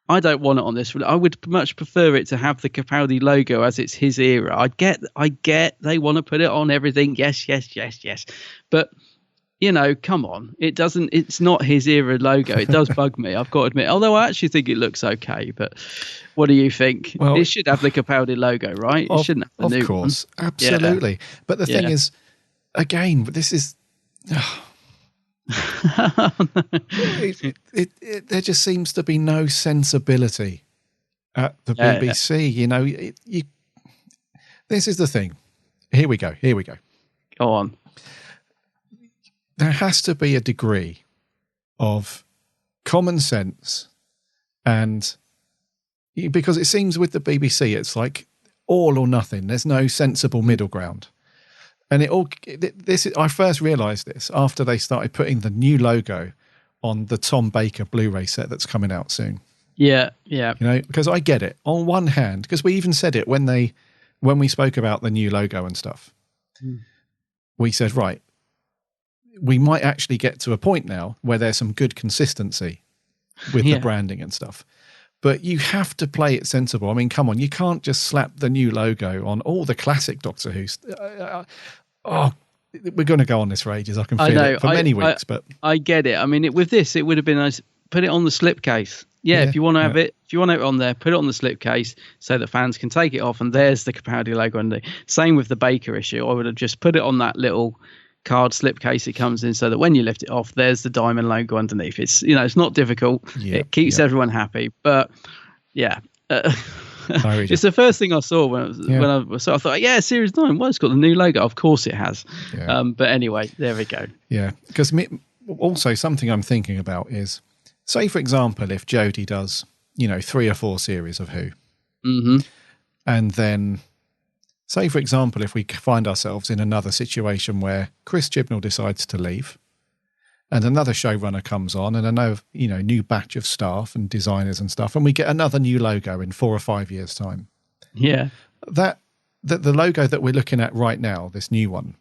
I don't want it on this. I would much prefer it to have the Capaldi logo as it's his era. I get they want to put it on everything. Yes. But, come on. It's not his era logo. It does bug me, I've got to admit. Although I actually think it looks okay. But what do you think? Well, it should have the Capaldi logo, right? It shouldn't have the new one. Of course. Absolutely. Yeah. But the thing is, again, this is... there just seems to be no sensibility at the BBC. This is the thing. Here we go. Go on. There has to be a degree of common sense, and because it seems with the BBC, it's like all or nothing. There's no sensible middle ground. And I first realised this after they started putting the new logo on the Tom Baker Blu-ray set that's coming out soon. Yeah. Because I get it. On one hand, because we even said it when we spoke about the new logo and stuff. We said, right, we might actually get to a point now where there's some good consistency with the branding and stuff. But you have to play it sensible. I mean, come on, you can't just slap the new logo on all the classic Doctor Who's. We're going to go on this for ages. I can feel it for many weeks. But I get it. I mean, with this, it would have been nice put it on the slipcase. Yeah, if you want to have it, if you want it on there, put it on the slipcase so that fans can take it off, and there's the Capaldi logo underneath. Same with the Baker issue. I would have just put it on that little card slipcase it comes in, so that when you lift it off, there's the Diamond logo underneath. It's it's not difficult. It keeps everyone happy. But it's the first thing I saw when I thought, Series 9. Well, it's got the new logo. Of course it has. Yeah. But anyway, there we go. Yeah, because also something I'm thinking about is, say, for example, if Jodie does, 3 or 4 series of Who, and then, say, for example, if we find ourselves in another situation where Chris Chibnall decides to leave, and another showrunner comes on, and another, new batch of staff and designers and stuff, and we get another new logo in 4 or 5 years' time. Yeah, the logo that we're looking at right now, this new one,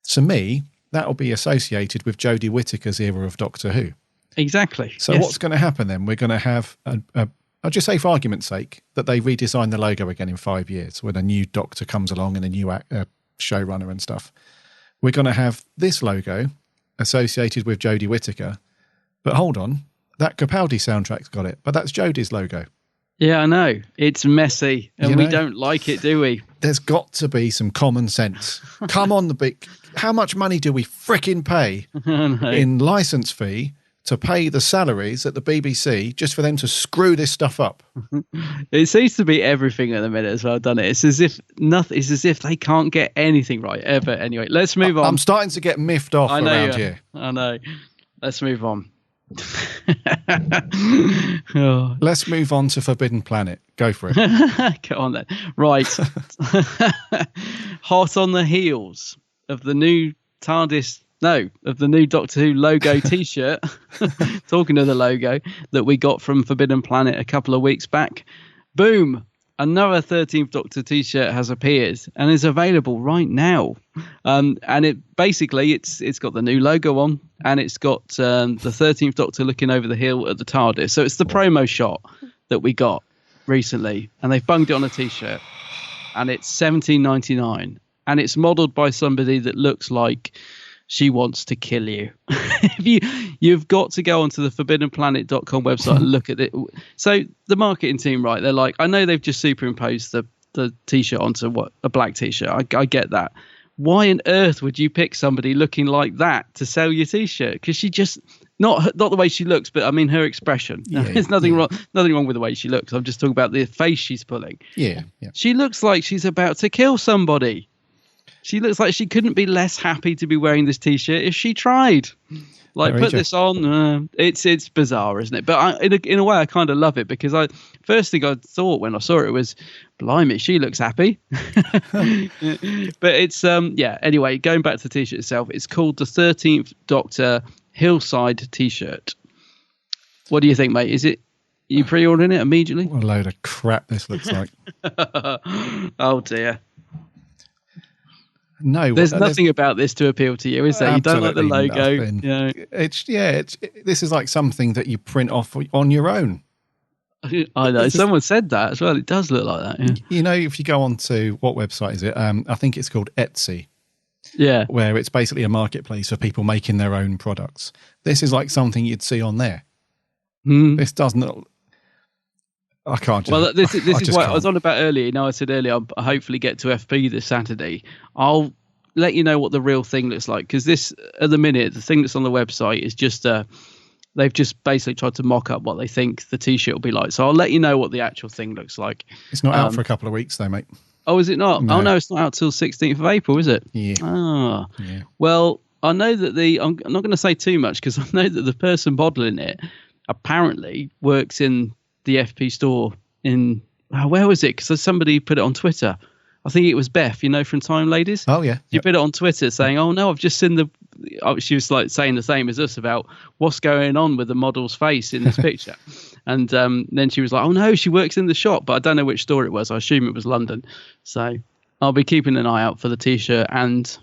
to me, that will be associated with Jodie Whittaker's era of Doctor Who. Exactly. So what's going to happen then? We're going to have, I'll just say for argument's sake, that they redesign the logo again in 5 years when a new doctor comes along and a new showrunner and stuff. We're going to have this logo associated with Jodie Whittaker. But hold on, that Capaldi soundtrack's got it, but that's Jodie's logo. Yeah, I know. It's messy and we don't like it, do we? There's got to be some common sense. Come on, how much money do we fricking pay in license fee to pay the salaries at the BBC just for them to screw this stuff up? It seems to be everything at the minute as well, doesn't it? It's as if they can't get anything right ever. Anyway, let's move on. I'm starting to get miffed off around here. I know. Let's move on. Let's move on to Forbidden Planet. Go for it. Go on then. Right. Hot on the heels of the new of the new Doctor Who logo t-shirt, talking of the logo that we got from Forbidden Planet a couple of weeks back, boom, another 13th Doctor t-shirt has appeared and is available right now. And it's got the new logo on, and it's got the 13th Doctor looking over the hill at the TARDIS. So it's the promo shot that we got recently, and they've bunged it on a t-shirt, and it's $17.99, and it's modelled by somebody that looks like she wants to kill you. You've got to go onto the forbiddenplanet.com website and look at it. So the marketing team, right, they're like, I know they've just superimposed the t-shirt onto a black t-shirt. I get that. Why on earth would you pick somebody looking like that to sell your t-shirt? Because she just, not the way she looks, but I mean her expression. There's nothing wrong with the way she looks. I'm just talking about the face she's pulling. Yeah. She looks like she's about to kill somebody. She looks like she couldn't be less happy to be wearing this t-shirt if she tried. Like, put this on. It's bizarre, isn't it? But in a way, I kind of love it, because first thing I thought when I saw it was, blimey, she looks happy. But it's Anyway, going back to the t-shirt itself, it's called the 13th Doctor Hillside t-shirt. What do you think, mate? Is it? You pre-ordering it immediately? What a load of crap this looks like. Oh dear. No, there's nothing about this to appeal to you, is there? You don't like the logo. This is like something that you print off on your own. I know. Someone said that as well. It does look like that. Yeah. If you go on to, what website is it? I think it's called Etsy. Yeah. Where it's basically a marketplace for people making their own products. This is like something you'd see on there. This doesn't. I can't. Well, this is what I was on about earlier. I said earlier, I'll hopefully get to FP this Saturday. I'll let you know what the real thing looks like, because this, at the minute, the thing that's on the website is just they've just basically tried to mock up what they think the t-shirt will be like. So I'll let you know what the actual thing looks like. It's not out for a couple of weeks though, mate. Oh, is it not? No. Oh no, it's not out till 16th of April, is it? Yeah. Ah. Yeah. Well, I know that I'm not going to say too much, because I know that the person modelling it apparently works in the FP store in, where was it? Because somebody put it on Twitter. I think it was Beth, from Time Ladies. Oh yeah. She put it on Twitter saying, "Oh no, I've just seen she was like saying the same as us about what's going on with the model's face in this picture." And then she was like, "Oh no, she works in the shop," but I don't know which store it was. I assume it was London. So I'll be keeping an eye out for the t-shirt and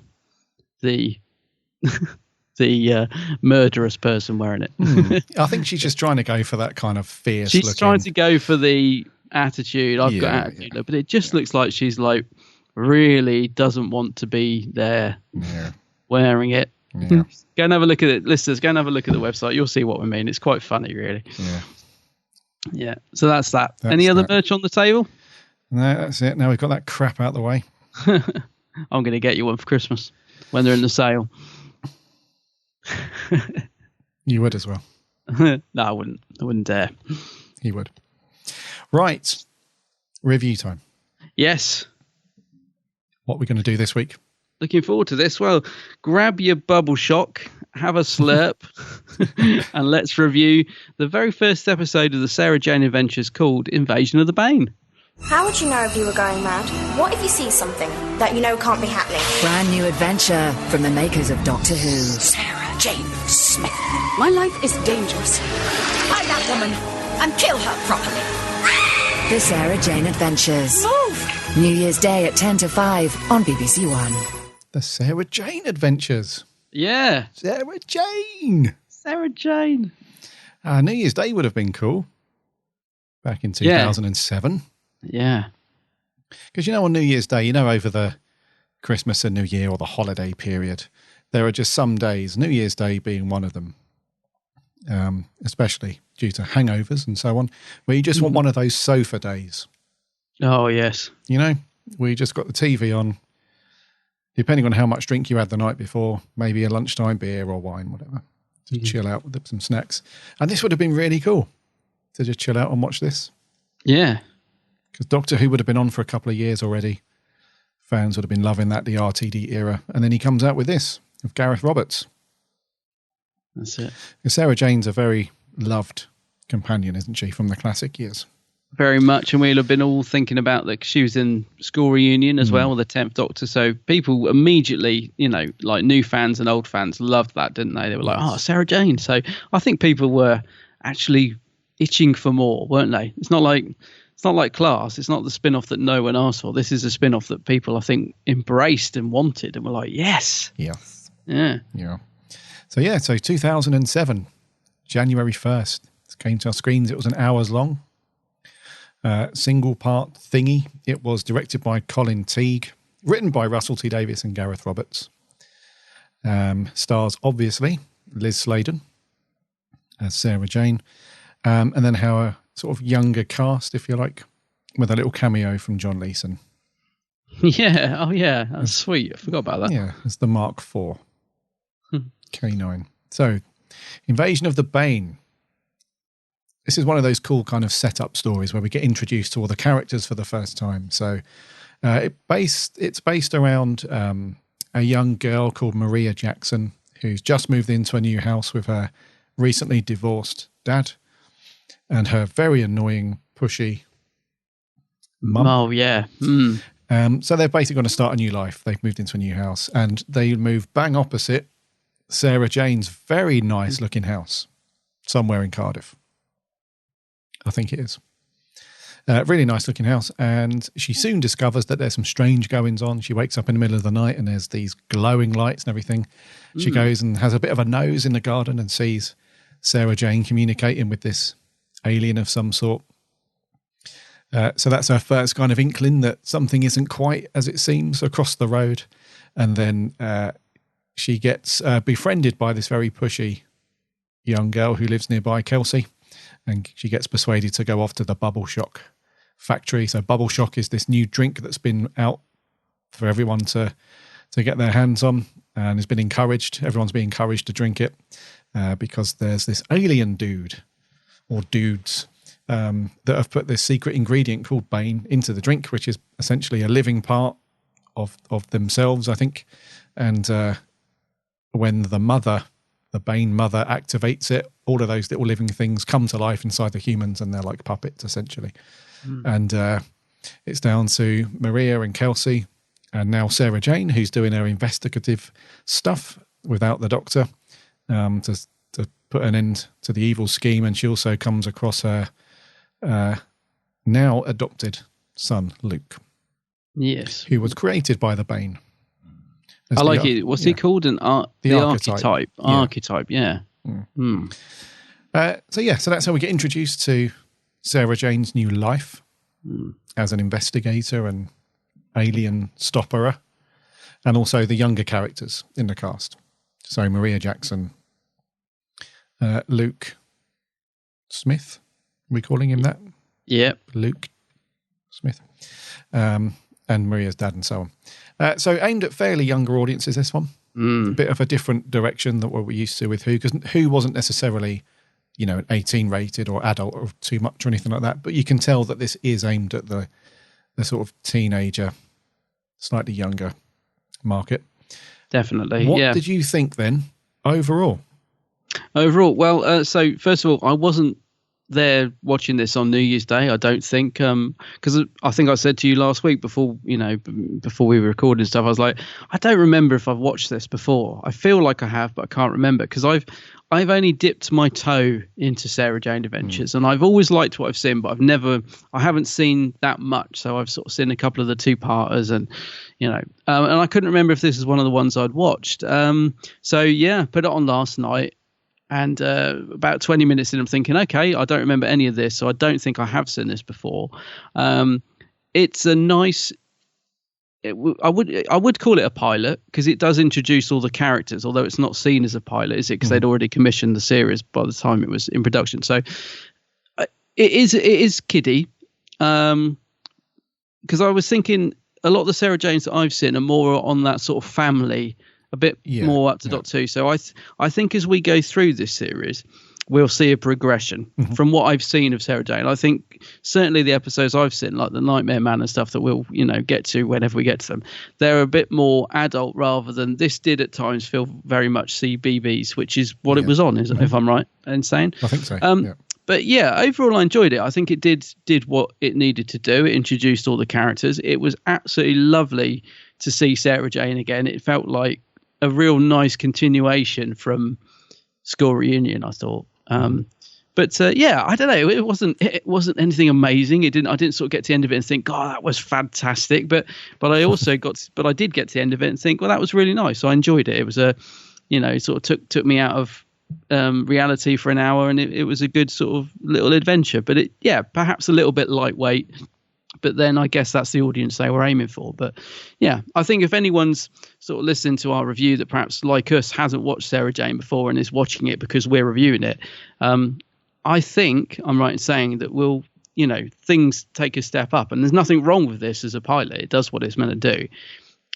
the murderous person wearing it. I think she's just trying to go for that kind of fierce. She's trying to go for the attitude. I've got attitude, but it just looks like she's like really doesn't want to be there wearing it. Yeah. Go and have a look at it, listeners. Go and have a look at the website. You'll see what we mean. It's quite funny, really. Yeah. Yeah. So that's that. Any other merch on the table? No, that's it. Now we've got that crap out the way. I'm going to get you one for Christmas when they're in the sale. You would as well. No, I wouldn't. I wouldn't dare. He would. Right. Review time. Yes. What are we going to do this week? Looking forward to this. Well, grab your bubble shock, have a slurp, and let's review the very first episode of the Sarah Jane Adventures called Invasion of the Bane. How would you know if you were going mad? What if you see something that you know can't be happening? Brand new adventure from the makers of Doctor Who. Sarah Jane Smith. My life is dangerous. Find that woman and kill her properly. The Sarah Jane Adventures. Move! New Year's Day at 10 to 5 on BBC One. The Sarah Jane Adventures. Yeah. Sarah Jane. Sarah Jane. New Year's Day would have been cool. Back in 2007. Yeah. Because, on New Year's Day, over the Christmas and New Year or the holiday period, there are just some days, New Year's Day being one of them, especially due to hangovers and so on, where you just want one of those sofa days. Oh, yes. Where you just got the TV on, depending on how much drink you had the night before, maybe a lunchtime beer or wine, whatever, to chill out with some snacks. And this would have been really cool to just chill out and watch this. Yeah. Because Doctor Who would have been on for a couple of years already. Fans would have been loving that, the RTD era. And then he comes out with this, with Gareth Roberts. That's it. Sarah Jane's a very loved companion, isn't she, from the classic years? Very much. And we'll have been all thinking about that. She was in School Reunion as well, with the 10th Doctor. So people immediately, like new fans and old fans loved that, didn't they? They were like, oh, Sarah Jane. So I think people were actually itching for more, weren't they? It's not like Class. It's not the spin-off that no one asked for. This is a spin-off that people, I think, embraced and wanted and were like, yes. Yes. Yeah. Yeah. So 2007, January 1st. It came to our screens. It was an hours long. Single part thingy. It was directed by Colin Teague, written by Russell T Davies and Gareth Roberts. Stars, obviously, Liz Sladen as Sarah Jane. And then our sort of younger cast, if you like, with a little cameo from John Leeson. Yeah. Oh, yeah. That's sweet. I forgot about that. Yeah. It's the Mark IV. K9. So, Invasion of the Bane. This is one of those cool kind of setup stories where we get introduced to all the characters for the first time. So, it's based around a young girl called Maria Jackson, who's just moved into a new house with her recently divorced dad and her very annoying, pushy mum. Oh, yeah. So they're basically going to start a new life. They've moved into a new house and they move bang opposite Sarah Jane's very nice looking house somewhere in Cardiff. I think it is. Really nice looking house. And she soon discovers that there's some strange goings on. She wakes up in the middle of the night and there's these glowing lights and everything. She goes and has a bit of a nose in the garden and sees Sarah Jane communicating with this alien of some sort. So that's her first kind of inkling that something isn't quite as it seems across the road. And then she gets befriended by this very pushy young girl who lives nearby, Kelsey. And she gets persuaded to go off to the Bubble Shock factory. So Bubble Shock is this new drink that's been out for everyone to get their hands on and has been encouraged. Everyone's being encouraged to drink it because there's this alien dude or dudes that have put this secret ingredient called Bane into the drink, which is essentially a living part of themselves, I think. And when the Bane mother activates it, all of those little living things come to life inside the humans and they're like puppets, essentially. And it's down to Maria and Kelsey and now Sarah Jane, who's doing her investigative stuff without the Doctor to put an end to the evil scheme. And she also comes across her now adopted son, Luke. Yes. Who was created by the Bane. I like it. What's he called? The archetype. Archetype, yeah. So that's how we get introduced to Sarah Jane's new life as an investigator and alien stopperer, and also the younger characters in the cast. So Maria Jackson, Luke Smith, are we calling him that? Yep. Luke Smith. And Maria's dad and so on. So aimed at fairly younger audiences, this one. A bit of a different direction than what we're used to with Who, because Who wasn't necessarily, an 18 rated or adult or too much or anything like that. But you can tell that this is aimed at the sort of teenager, slightly younger market. Definitely. What did you think then overall? Well, so first of all, I wasn't there watching this on New Year's Day, I don't think, because I think I said to you last week before we were recording stuff, I was like, I don't remember if I've watched this before. I feel like I have, but I can't remember, because I've only dipped my toe into Sarah Jane Adventures, and I've always liked what I've seen, but I haven't seen that much. So I've sort of seen a couple of the 2-parters, and and I couldn't remember if this is one of the ones I'd watched. So yeah, put it on last night. And about 20 minutes in, I'm thinking, okay, I don't remember any of this, so I don't think I have seen this before. It's a nice. I would call it a pilot, because it does introduce all the characters, although it's not seen as a pilot, is it? Because they'd already commissioned the series by the time it was in production. So it is kiddie. Because I was thinking a lot of the Sarah Janes that I've seen are more on that sort of family. A bit more up to Doctor Who. So I think as we go through this series, we'll see a progression from what I've seen of Sarah Jane. I think certainly the episodes I've seen, like the Nightmare Man and stuff that we'll get to whenever we get to them, they're a bit more adult, rather than this did at times feel very much CBBS, which is what it was on, if I'm right in saying. I think so. But yeah, overall I enjoyed it. I think it did what it needed to do. It introduced all the characters. It was absolutely lovely to see Sarah Jane again. It felt like a real nice continuation from School Reunion, I thought. But I don't know. It wasn't anything amazing. I didn't sort of get to the end of it and think, God, that was fantastic. But I also I did get to the end of it and think, well, that was really nice. So I enjoyed it. It was it sort of took me out of reality for an hour, and it was a good sort of little adventure. But perhaps a little bit lightweight. But then I guess that's the audience they were aiming for. But yeah, I think if anyone's sort of listening to our review that perhaps like us hasn't watched Sarah Jane before and is watching it because we're reviewing it, I think I'm right in saying that we'll, things take a step up, and there's nothing wrong with this as a pilot. It does what it's meant to do.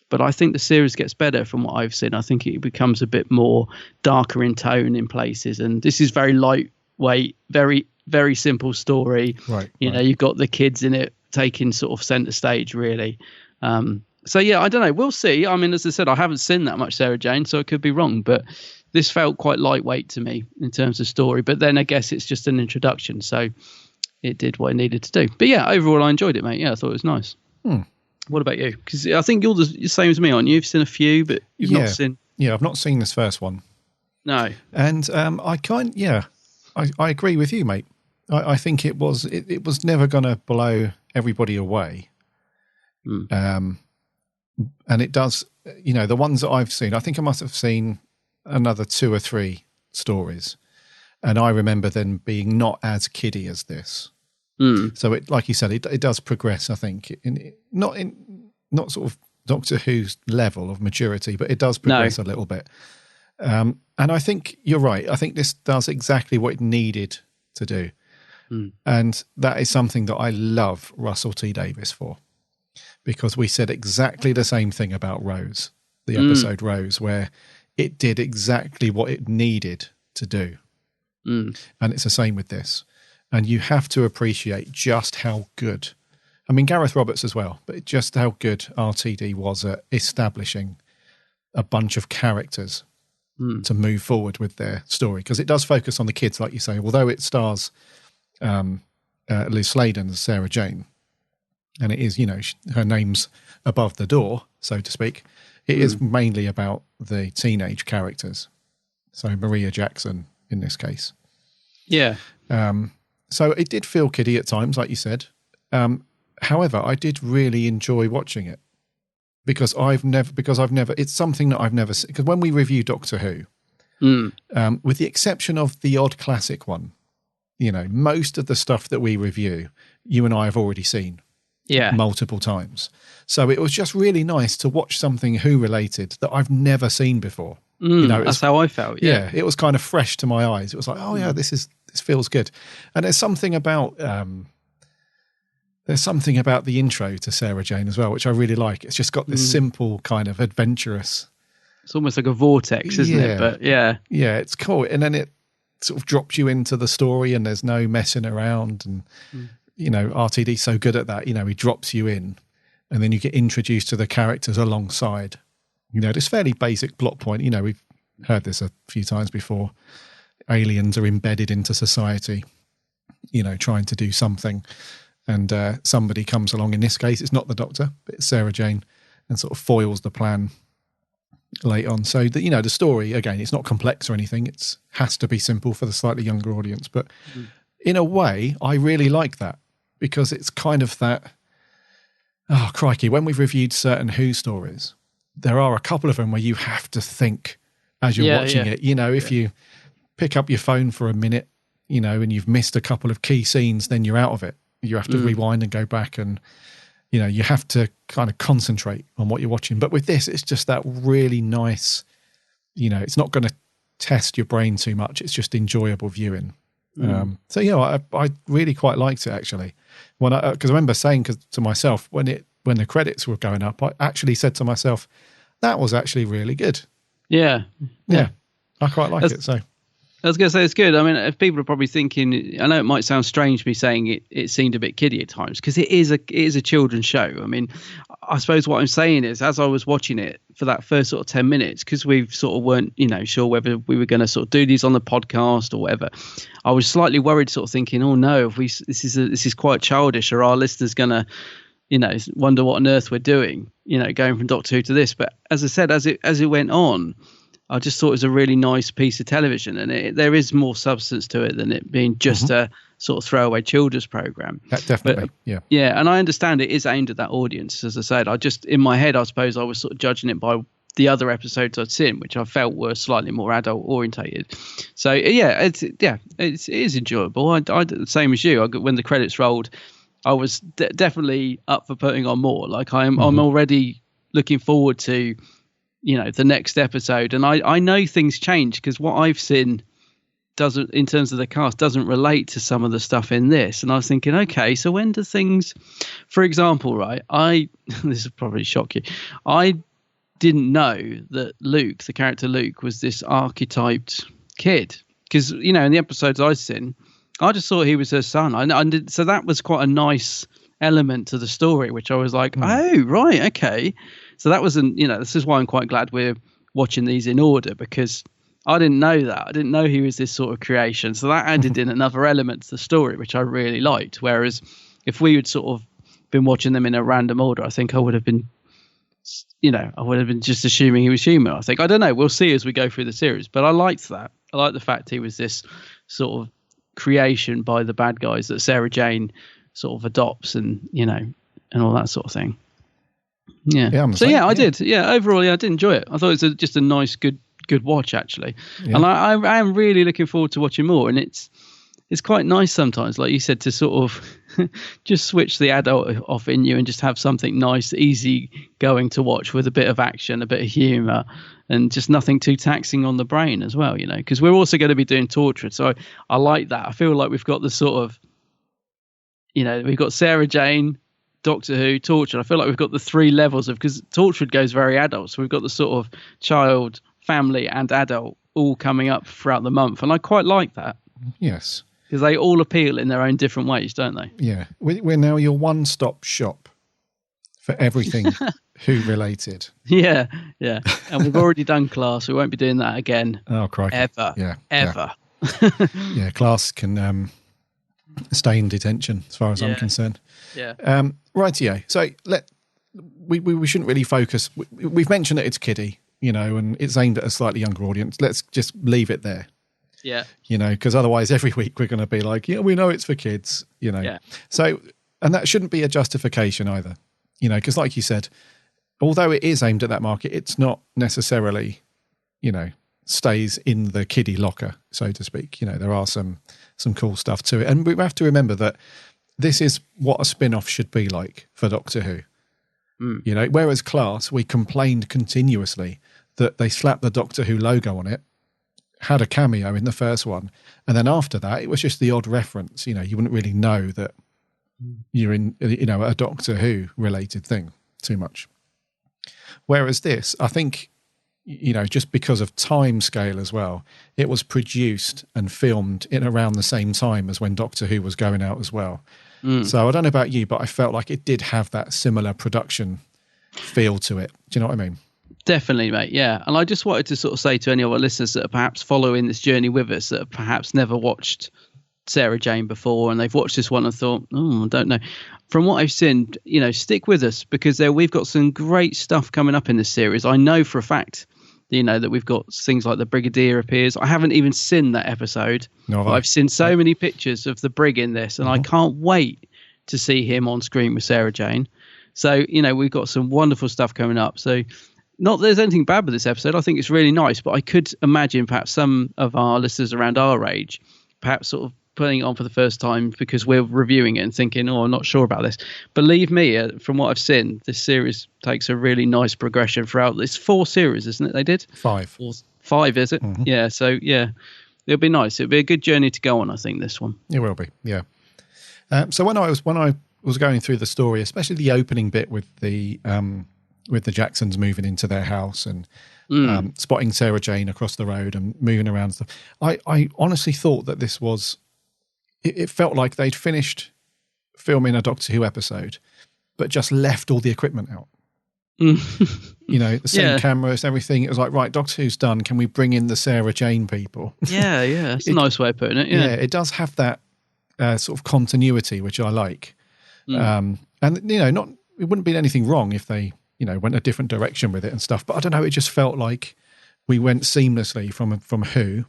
But I think the series gets better from what I've seen. I think it becomes a bit more darker in tone in places. And this is very lightweight, very, very simple story. Right. You've got the kids in it taking sort of center stage, really. So yeah, I don't know. We'll see. I mean, as I said, I haven't seen that much Sarah Jane, so I could be wrong. But this felt quite lightweight to me in terms of story. But then I guess it's just an introduction, so it did what it needed to do. But yeah, overall, I enjoyed it, mate. Yeah, I thought it was nice. What about you? Because I think you're the same as me, aren't you? You've seen a few, but you've not seen. Yeah, I've not seen this first one. No. And I agree with you, mate. I think it was never going to blow everybody away. And it does, the ones that I've seen, I think I must have seen another 2 or 3 stories. And I remember them being not as kiddie as this. So it, like you said, it does progress, I think, not sort of Doctor Who's level of maturity, but it does progress a little bit. And I think you're right. I think this does exactly what it needed to do. And that is something that I love Russell T Davies for, because we said exactly the same thing about Rose, the episode Rose, where it did exactly what it needed to do. And it's the same with this. And you have to appreciate just how good, I mean, Gareth Roberts as well, but just how good RTD was at establishing a bunch of characters to move forward with their story. Because it does focus on the kids, like you say, although it stars Liz Sladen as Sarah Jane, and it is, her name's above the door, so to speak. It is mainly about the teenage characters. So Maria Jackson in this case. Yeah. So it did feel kiddie at times, like you said. However, I did really enjoy watching it because I've never, it's something that I've never seen. Because when we review Doctor Who, with the exception of the odd classic one, most of the stuff that we review, you and I have already seen multiple times. So it was just really nice to watch something Who related that I've never seen before. That's how I felt. Yeah. It was kind of fresh to my eyes. It was like, oh yeah, this feels good. And there's something about the intro to Sarah Jane as well, which I really like. It's just got this simple kind of adventurous. It's almost like a vortex, isn't it? But yeah, it's cool. And then it sort of drops you into the story, and there's no messing around. And RTD's so good at that. He drops you in, and then you get introduced to the characters alongside. This fairly basic plot point. We've heard this a few times before. Aliens are embedded into society, trying to do something. And somebody comes along. In this case, it's not the Doctor, but it's Sarah Jane, and sort of foils the plan late on. So, the story, again, it's not complex or anything. It has to be simple for the slightly younger audience. But in a way, I really like that, because it's kind of that, oh, crikey, when we've reviewed certain Who stories, there are a couple of them where you have to think as you're watching it. If you pick up your phone for a minute, and you've missed a couple of key scenes, then you're out of it. You have to rewind and go back, and, you have to kind of concentrate on what you're watching. But with this, it's just that really nice, it's not going to test your brain too much. It's just enjoyable viewing. I really quite liked it, actually. Because I remember saying to myself, when the credits were going up, I actually said to myself, that was actually really good. Yeah. I quite like it. So I was going to say it's good. I mean, if people are probably thinking, I know it might sound strange me saying it seemed a bit kiddie at times, because it is a children's show. I mean, I suppose what I'm saying is, as I was watching it for that first sort of 10 minutes, because we sort of weren't, sure whether we were going to sort of do these on the podcast or whatever, I was slightly worried, sort of thinking, oh no, if this is quite childish, are our listeners going to, wonder what on earth we're doing, going from Doctor Who to this. But as I said, as it went on, I just thought it was a really nice piece of television, and there is more substance to it than it being just a sort of throwaway children's program. Definitely, yeah. And I understand it is aimed at that audience. As I said, in my head, I suppose I was sort of judging it by the other episodes I'd seen, which I felt were slightly more adult orientated. So it is enjoyable. I the same as you. When the credits rolled, I was definitely up for putting on more. Like I'm already looking forward to, the next episode. And I know things change, because what I've seen doesn't, in terms of the cast, doesn't relate to some of the stuff in this. And I was thinking, okay, so when do things, for example, right, this will probably shock you, I didn't know that Luke, the character Luke, was this archetyped kid. Because, in the episodes I've seen, I just thought he was her son. So that was quite a nice element to the story, which I was like, oh, right, okay. So that wasn't, this is why I'm quite glad we're watching these in order, because I didn't know that. I didn't know he was this sort of creation. So that added in another element to the story, which I really liked. Whereas if we had sort of been watching them in a random order, I think I would have been, just assuming he was human. I think, I don't know. We'll see as we go through the series. But I liked that. I liked the fact he was this sort of creation by the bad guys that Sarah Jane sort of adopts, and, and all that sort of thing. Yeah. So I did. Yeah, overall, I did enjoy it. I thought it was just a nice, good watch, actually. Yeah. And I am really looking forward to watching more. And it's quite nice sometimes, like you said, to sort of just switch the adult off in you and just have something nice, easy going to watch with a bit of action, a bit of humour, and just nothing too taxing on the brain as well, because we're also going to be doing Torchwood. So I like that. I feel like we've got the sort of, we've got Sarah Jane, Doctor Who, Torchwood. I feel like we've got the three levels of, because Torchwood goes very adult, so we've got the sort of child, family, and adult all coming up throughout the month, and I quite like that. Yes, because they all appeal in their own different ways, don't they? Yeah, we're now your one-stop shop for everything Who related. Yeah, and we've already done Class. We won't be doing that again. Oh, crikey! Ever. Yeah, Class can stay in detention, as far as I'm concerned. Yeah. Rightio. So we shouldn't really focus. We've mentioned that it's kiddie, and it's aimed at a slightly younger audience. Let's just leave it there. Yeah. Because otherwise every week we're going to be like, we know it's for kids, Yeah. So, and that shouldn't be a justification either, because like you said, although it is aimed at that market, it's not necessarily, stays in the kiddie locker, so to speak. There are some cool stuff to it. And we have to remember that this is what a spin-off should be like for Doctor Who. Whereas Class, we complained continuously that they slapped the Doctor Who logo on it, had a cameo in the first one, and then after that, it was just the odd reference. You wouldn't really know that you're in, a Doctor Who related thing too much. Whereas this, I think, just because of time scale as well, it was produced and filmed in around the same time as when Doctor Who was going out as well. So I don't know about you, but I felt like it did have that similar production feel to it. Do you know what I mean? Definitely, mate. Yeah. And I just wanted to sort of say to any of our listeners that are perhaps following this journey with us, that have perhaps never watched Sarah Jane before, and they've watched this one and thought, I don't know. From what I've seen, stick with us, because we've got some great stuff coming up in this series. I know for a fact, that we've got things like the Brigadier appears. I haven't even seen that episode. No, but I've seen so many pictures of the Brig in this, and I can't wait to see him on screen with Sarah Jane. So, we've got some wonderful stuff coming up. So, not that there's anything bad with this episode. I think it's really nice, but I could imagine perhaps some of our listeners around our age, perhaps sort of putting it on for the first time because we're reviewing it and thinking, I'm not sure about this. Believe me, from what I've seen, this series takes a really nice progression throughout. It's 4 series, isn't it? They did 5. 5, is it? Mm-hmm. Yeah. So it'll be nice. It'll be a good journey to go on, I think, this one. It will be. Yeah. So when I was going through the story, especially the opening bit with the Jacksons moving into their house and spotting Sarah Jane across the road and moving around and stuff, I honestly thought that this was. It felt like they'd finished filming a Doctor Who episode, but just left all the equipment out. The same cameras, everything. It was like, right, Doctor Who's done. Can we bring in the Sarah Jane people? Yeah. It's a nice way of putting it. Yeah, it does have that sort of continuity, which I like. And it wouldn't be anything wrong if they, went a different direction with it and stuff. But I don't know. It just felt like we went seamlessly from Who,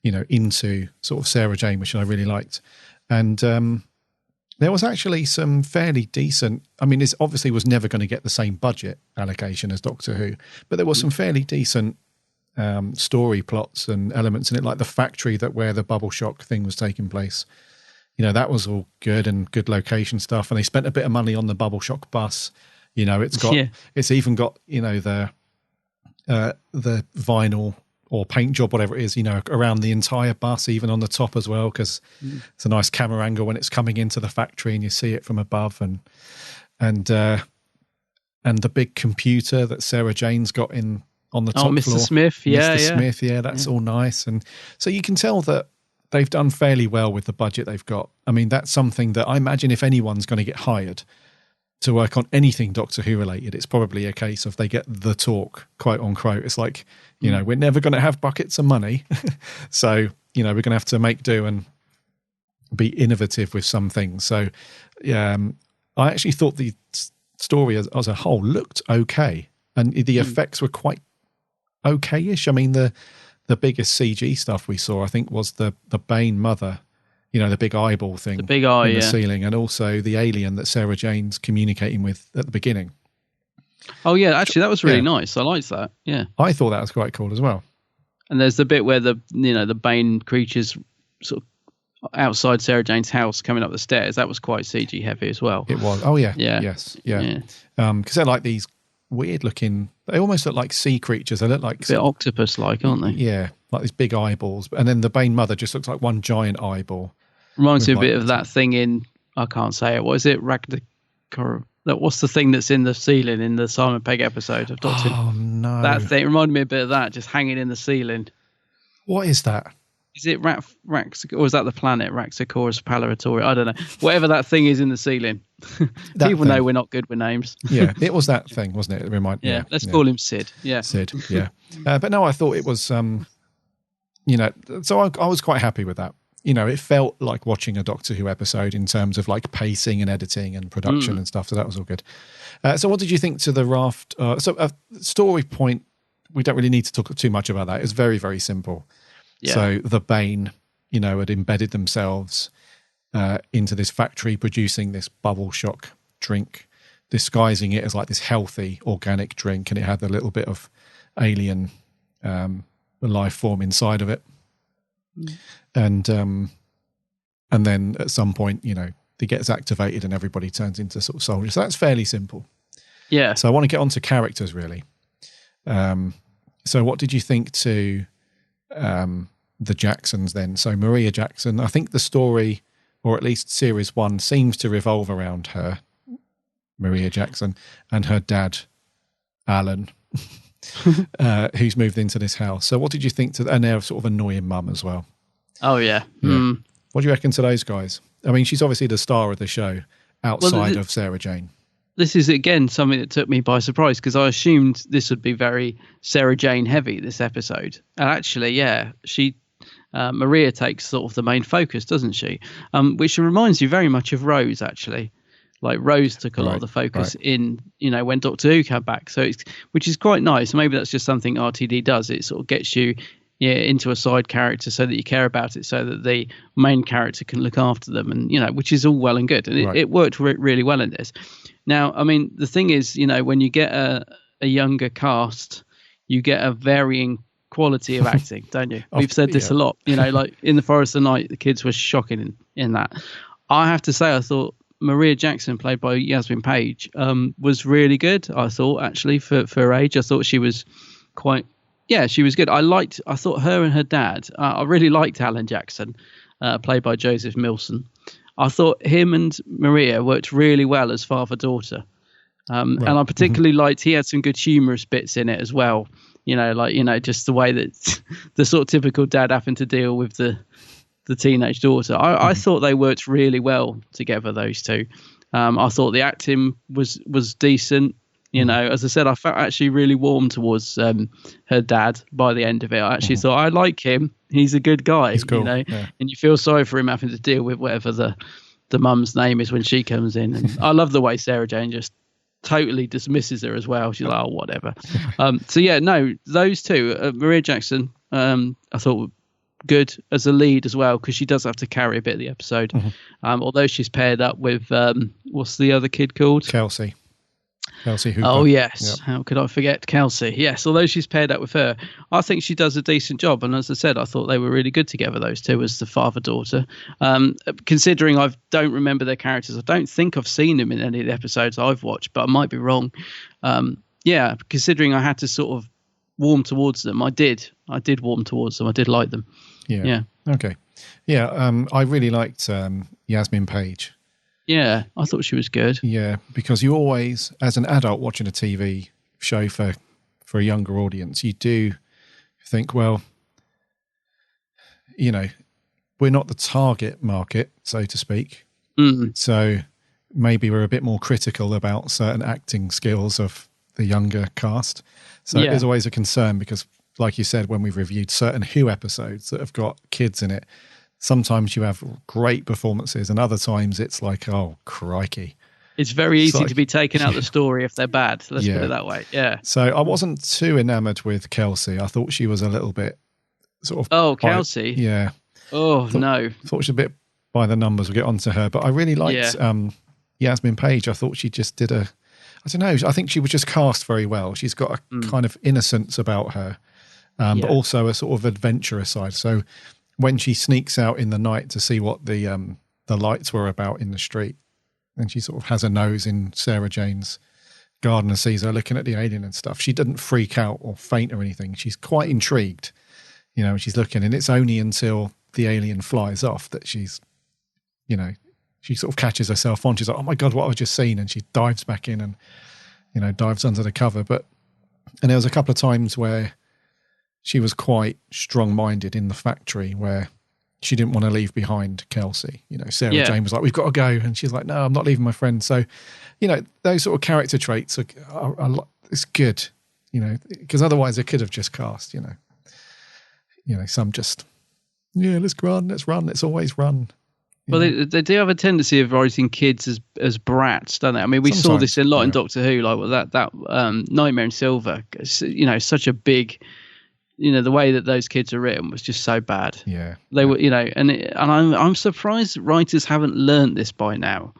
into sort of Sarah Jane, which I really liked. And there was actually some fairly decent, this obviously was never going to get the same budget allocation as Doctor Who, but there was some fairly decent story plots and elements in it, like the factory where the bubble shock thing was taking place. That was all good and good location stuff. And they spent a bit of money on the bubble shock bus. It's even got, the vinyl or paint job, whatever it is, around the entire bus, even on the top as well, because it's a nice camera angle when it's coming into the factory and you see it from above, and the big computer that Sarah Jane's got on the top floor. Mr. Smith, Mr. Smith, that's all nice. And so you can tell that they've done fairly well with the budget they've got. That's something that I imagine if anyone's going to get hired to work on anything Doctor Who related, it's probably a case of they get the talk, quote unquote. It's like, we're never going to have buckets of money. So, we're going to have to make do and be innovative with some things. So, I actually thought the story as a whole looked okay. And the effects were quite okay-ish. The biggest CG stuff we saw, I think, was the Bane mother, the big eyeball thing. The big eye, in the ceiling, and also the alien that Sarah Jane's communicating with at the beginning. Oh, yeah, actually, that was really nice. I liked that, yeah. I thought that was quite cool as well. And there's the bit where the Bane creatures sort of outside Sarah Jane's house coming up the stairs. That was quite CG heavy as well. It was. Oh, yeah. Yes. Yeah. Because they're like these weird looking, they almost look like sea creatures. They look like... A bit octopus-like, aren't they? Yeah, like these big eyeballs. And then the Bane mother just looks like one giant eyeball. Reminds me a bit of that thing in, I can't say it, what is it? What's the thing that's in the ceiling in the Simon Pegg episode of Doctor Who? Oh, no. That thing reminded me a bit of that, just hanging in the ceiling. What is that? Is it or is that the planet, Raxacorus Palaratori? I don't know. Whatever that thing is in the ceiling. People know we're not good with names. Yeah, it was that thing, wasn't it? Let's call him Sid. Yeah. Sid, yeah. But no, I thought it was, so I was quite happy with that. It felt like watching a Doctor Who episode in terms of like pacing and editing and production and stuff. So that was all good. So what did you think to the raft? Story point, we don't really need to talk too much about that. It's very, very simple. Yeah. So the Bane, had embedded themselves into this factory producing this bubble shock drink, disguising it as like this healthy organic drink. And it had a little bit of alien life form inside of it. And then at some point, it gets activated and everybody turns into sort of soldiers. So that's fairly simple. Yeah. So I want to get onto characters really. So what did you think to the Jacksons then? So Maria Jackson, I think the story, or at least series 1, seems to revolve around her, Maria Jackson, and her dad, Alan, who's moved into this house. So what did you think and their sort of annoying mum as well? Oh, yeah. What do you reckon to those guys? I mean, she's obviously the star of the show outside of Sarah Jane. This is, again, something that took me by surprise because I assumed this would be very Sarah Jane heavy, this episode. And actually, yeah, Maria takes sort of the main focus, doesn't she? Which reminds you very much of Rose, actually. Like Rose took a lot of the focus in, when Doctor Who came back. So which is quite nice. Maybe that's just something RTD does. It sort of gets you into a side character so that you care about it, so that the main character can look after them, and which is all well and good. And it worked really well in this. Now, I mean, the thing is, when you get a younger cast, you get a varying quality of acting, don't you? We've said this a lot. Like in The Forest of Night, the kids were shocking in that. I have to say, I thought Maria Jackson, played by Yasmin Page, was really good. I thought, actually, for her age, I thought she was she was good. I thought her and her dad, I really liked Alan Jackson, played by Joseph Milson. I thought him and Maria worked really well as father-daughter. And I particularly liked, he had some good humorous bits in it as well. Just the way that the sort of typical dad having to deal with the teenage daughter. I thought they worked really well together, those two. I thought the acting was decent. As I said, I felt actually really warm towards her dad by the end of it. I actually thought, I like him. He's a good guy, He's cool. And you feel sorry for him having to deal with whatever the mum's name is when she comes in. And I love the way Sarah Jane just totally dismisses her as well. She's like, oh, whatever. Those two, Maria Jackson, I thought were good as a lead as well, because she does have to carry a bit of the episode. Although she's paired up with, what's the other kid called? Kelsey Hooper. Oh, yes. Yep. How could I forget Kelsey? Yes, although she's paired up with her, I think she does a decent job. And as I said, I thought they were really good together, those two, as the father-daughter. Considering I don't remember their characters, I don't think I've seen them in any of the episodes I've watched, but I might be wrong. Considering I had to sort of warm towards them, I did warm towards them. I did like them. Yeah. Okay. Yeah, I really liked Yasmin Page. Yeah, I thought she was good. Yeah, because you always, as an adult watching a TV show for a younger audience, you do think, well, we're not the target market, so to speak. So maybe we're a bit more critical about certain acting skills of the younger cast. So it is always a concern because, like you said, when we've reviewed certain Who episodes that have got kids in it, sometimes you have great performances and other times it's like, oh, crikey. It's very easy to be taken out of the story if they're bad. Let's put it that way. Yeah. So I wasn't too enamoured with Kelsey. I thought she was a little bit sort of... Oh, Kelsey? Yeah. Oh, no. Thought she was a bit by the numbers. We'll get onto her. But I really liked Yasmin Page. I thought she just did I don't know. I think she was just cast very well. She's got a kind of innocence about her, but also a sort of adventurous side. So when she sneaks out in the night to see what the lights were about in the street, and she sort of has a nose in Sarah Jane's garden and sees her looking at the alien and stuff, she doesn't freak out or faint or anything. She's quite intrigued, she's looking, and it's only until the alien flies off that she's, she sort of catches herself on. She's like, oh my God, what have I just seen? And she dives back in and, dives under the cover. And there was a couple of times where she was quite strong-minded in the factory where she didn't want to leave behind Kelsey. Sarah Jane was like, we've got to go. And she's like, no, I'm not leaving my friend. So, those sort of character traits are it's good, because otherwise they could have just cast, some just, let's run, let's always run. Well, they do have a tendency of writing kids as brats, don't they? I mean, we saw this a lot in Doctor Who, like that Nightmare in Silver, such a big... the way that those kids are written was just so bad. Yeah, they were, and I'm surprised writers haven't learned this by now.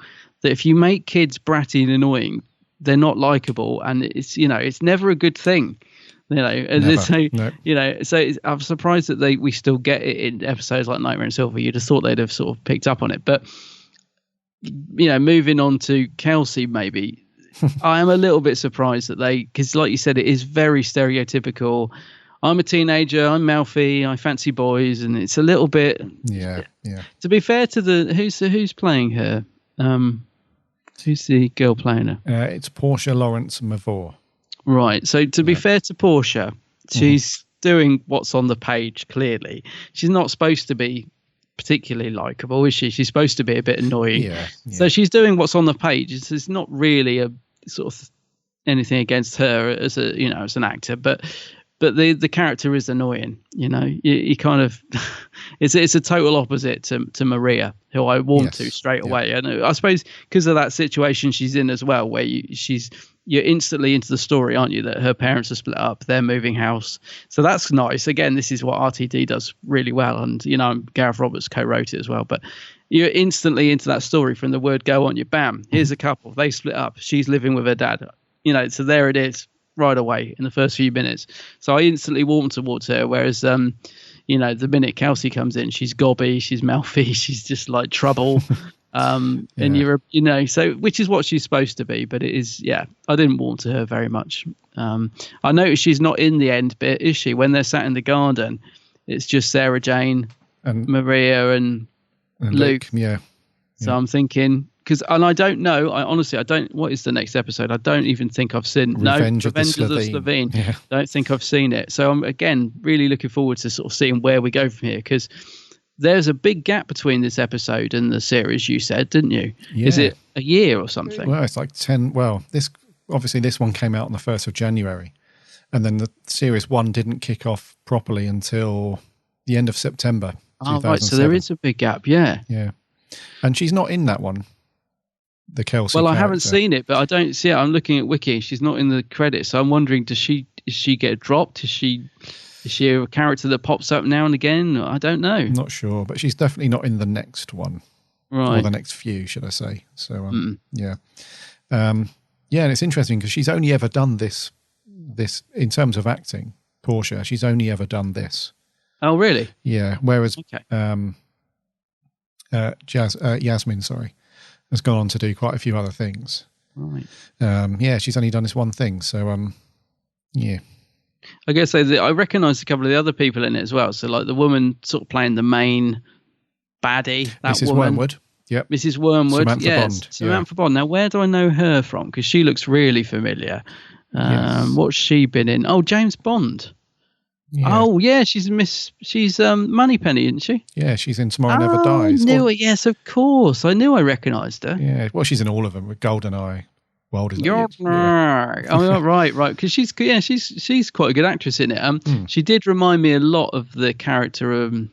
That if you make kids bratty and annoying, they're not likable, and it's never a good thing. So I'm surprised that we still get it in episodes like Nightmare in Silver. You'd have thought they'd have sort of picked up on it, but moving on to Kelsey, maybe I am a little bit surprised that because, like you said, it is very stereotypical. I'm a teenager, I'm mouthy, I fancy boys, and it's a little bit. Yeah. To be fair to who's playing her, who's the girl playing her? It's Portia Lawrence Mavor. Right. So to be fair to Portia, she's doing what's on the page. Clearly, she's not supposed to be particularly likable, is she? She's supposed to be a bit annoying. Yeah. So she's doing what's on the page. It's not really a sort of anything against her as as an actor, but the character is annoying. You kind of it's a total opposite to Maria, who I warmed to straight away. And I suppose because of that situation she's in as well, where you're instantly into the story, aren't you? That her parents are split up, they're moving house, so that's nice. Again, this is what RTD does really well, and Gareth Roberts co-wrote it as well. But you're instantly into that story from the word go, aren't you? Bam, here's a couple, they split up, she's living with her dad. So there it is right away in the first few minutes. So I instantly warmed towards her. Whereas, the minute Kelsey comes in, she's gobby, she's mouthy, she's just like trouble. And so which is what she's supposed to be. But it is, I didn't warm to her very much. I noticed she's not in the end bit, is she? When they're sat in the garden, it's just Sarah Jane and Maria and Luke. Yeah. So I'm thinking. And I don't know. I don't. What is the next episode? I don't even think I've seen. Revenge of the Slovene. Yeah. Don't think I've seen it. So I'm again really looking forward to sort of seeing where we go from here, because there's a big gap between this episode and the series. You said, didn't you? Yeah. Is it a year or something? Well, it's like 10. Well, this one came out on the 1st of January, and then the series 1 didn't kick off properly until the end of September. Oh, right. So there is a big gap. Yeah. Yeah, and she's not in that one. The Kelsey. Well, I character. haven't seen it, but I don't see it. I'm looking at Wiki. She's not in the credits, so I'm wondering: does she get dropped? Is she a character that pops up now and again? I don't know. I'm not sure, but she's definitely not in the next one, right? Or the next few, should I say? So, yeah, and it's interesting because she's only ever done this in terms of acting. Portia, she's only ever done this. Oh, really? Yeah. Whereas, Yasmin, has gone on to do quite a few other things. Right. She's only done this one thing. So, yeah. I guess I recognise a couple of the other people in it as well. So, like the woman sort of playing the main baddie. Mrs. Wormwood. Yep. Mrs. Wormwood. Samantha Bond. Samantha Bond. Now, where do I know her from? Because she looks really familiar. What's she been in? Oh, James Bond. Yeah. Oh, yeah, she's Moneypenny, isn't she? Yeah, she's in Tomorrow Never Dies. I knew it. Yes, of course. I knew I recognised her. Yeah, well, she's in all of them with GoldenEye. Wild is right. Because she's quite a good actress in it. She did remind me a lot of the character of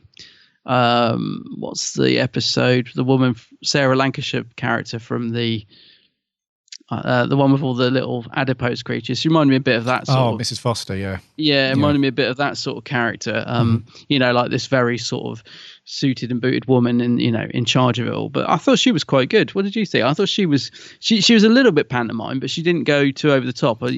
what's the episode? The woman Sarah Lancashire character from the one with all the little adipose creatures. She reminded me a bit of that sort of... Mrs. Foster, yeah. Yeah, it reminded me a bit of that sort of character. Like this very sort of suited and booted woman and, in charge of it all. But I thought she was quite good. What did you think? I thought she was a little bit pantomime, but she didn't go too over the top. I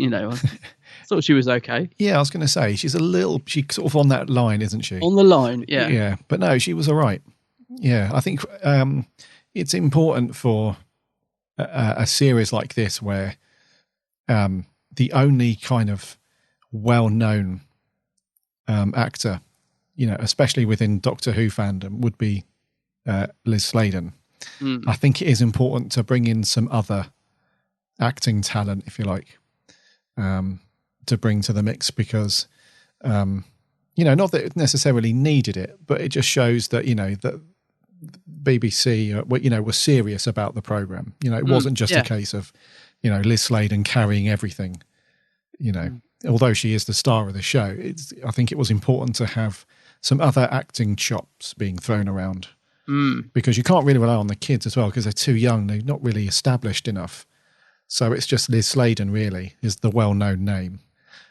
thought she was okay. Yeah, I was going to say, she's sort of on that line, isn't she? On the line, yeah. Yeah, but no, she was all right. Yeah, I think it's important for a series like this where the only kind of well-known actor, especially within Doctor Who fandom, would be Liz Sladen. I think it is important to bring in some other acting talent, if you like, to bring to the mix because, not that it necessarily needed it, but it just shows that, that BBC, was serious about the program. It wasn't just a case of, Liz Sladen carrying everything. Although she is the star of the show, I think it was important to have some other acting chops being thrown around because you can't really rely on the kids as well because they're too young. They're not really established enough. So it's just Liz Sladen really is the well-known name.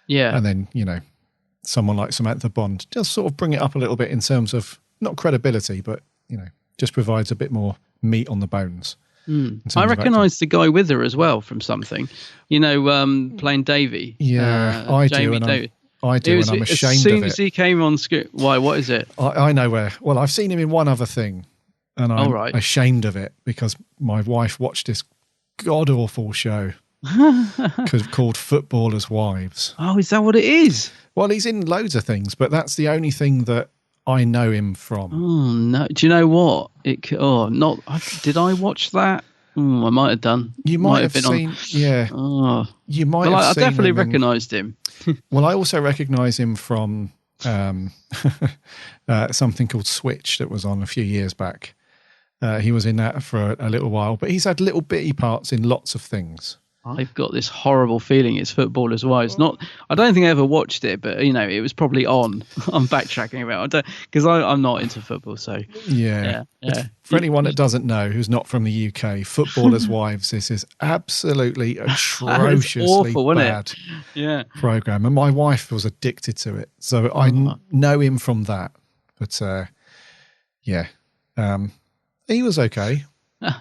Yeah. And then, someone like Samantha Bond just sort of bring it up a little bit in terms of not credibility, but, just provides a bit more meat on the bones. I recognise the guy with her as well from something, playing Davy. Yeah, I do, and I'm ashamed of it. As soon as he came on screen, why? What is it? I know where. Well, I've seen him in one other thing, and I'm ashamed of it because my wife watched this god awful show called Footballers' Wives. Oh, is that what it is? Well, he's in loads of things, but that's the only thing that I know him from. Oh no! Do you know what? Did I watch that? I might have done. You might have been seen. Yeah. Oh. You might have I seen. I definitely recognised him. Well, I also recognise him from something called Switch that was on a few years back. He was in that for a little while, but he's had little bitty parts in lots of things. I've got this horrible feeling it's Footballers' Wives. I don't think I ever watched it, but it was probably on. I'm backtracking about it because I'm not into football. So yeah. For anyone that doesn't know, who's not from the UK, Footballers' Wives. This is absolutely atrociously awful, bad program, and my wife was addicted to it, so I know him from that. But he was okay. I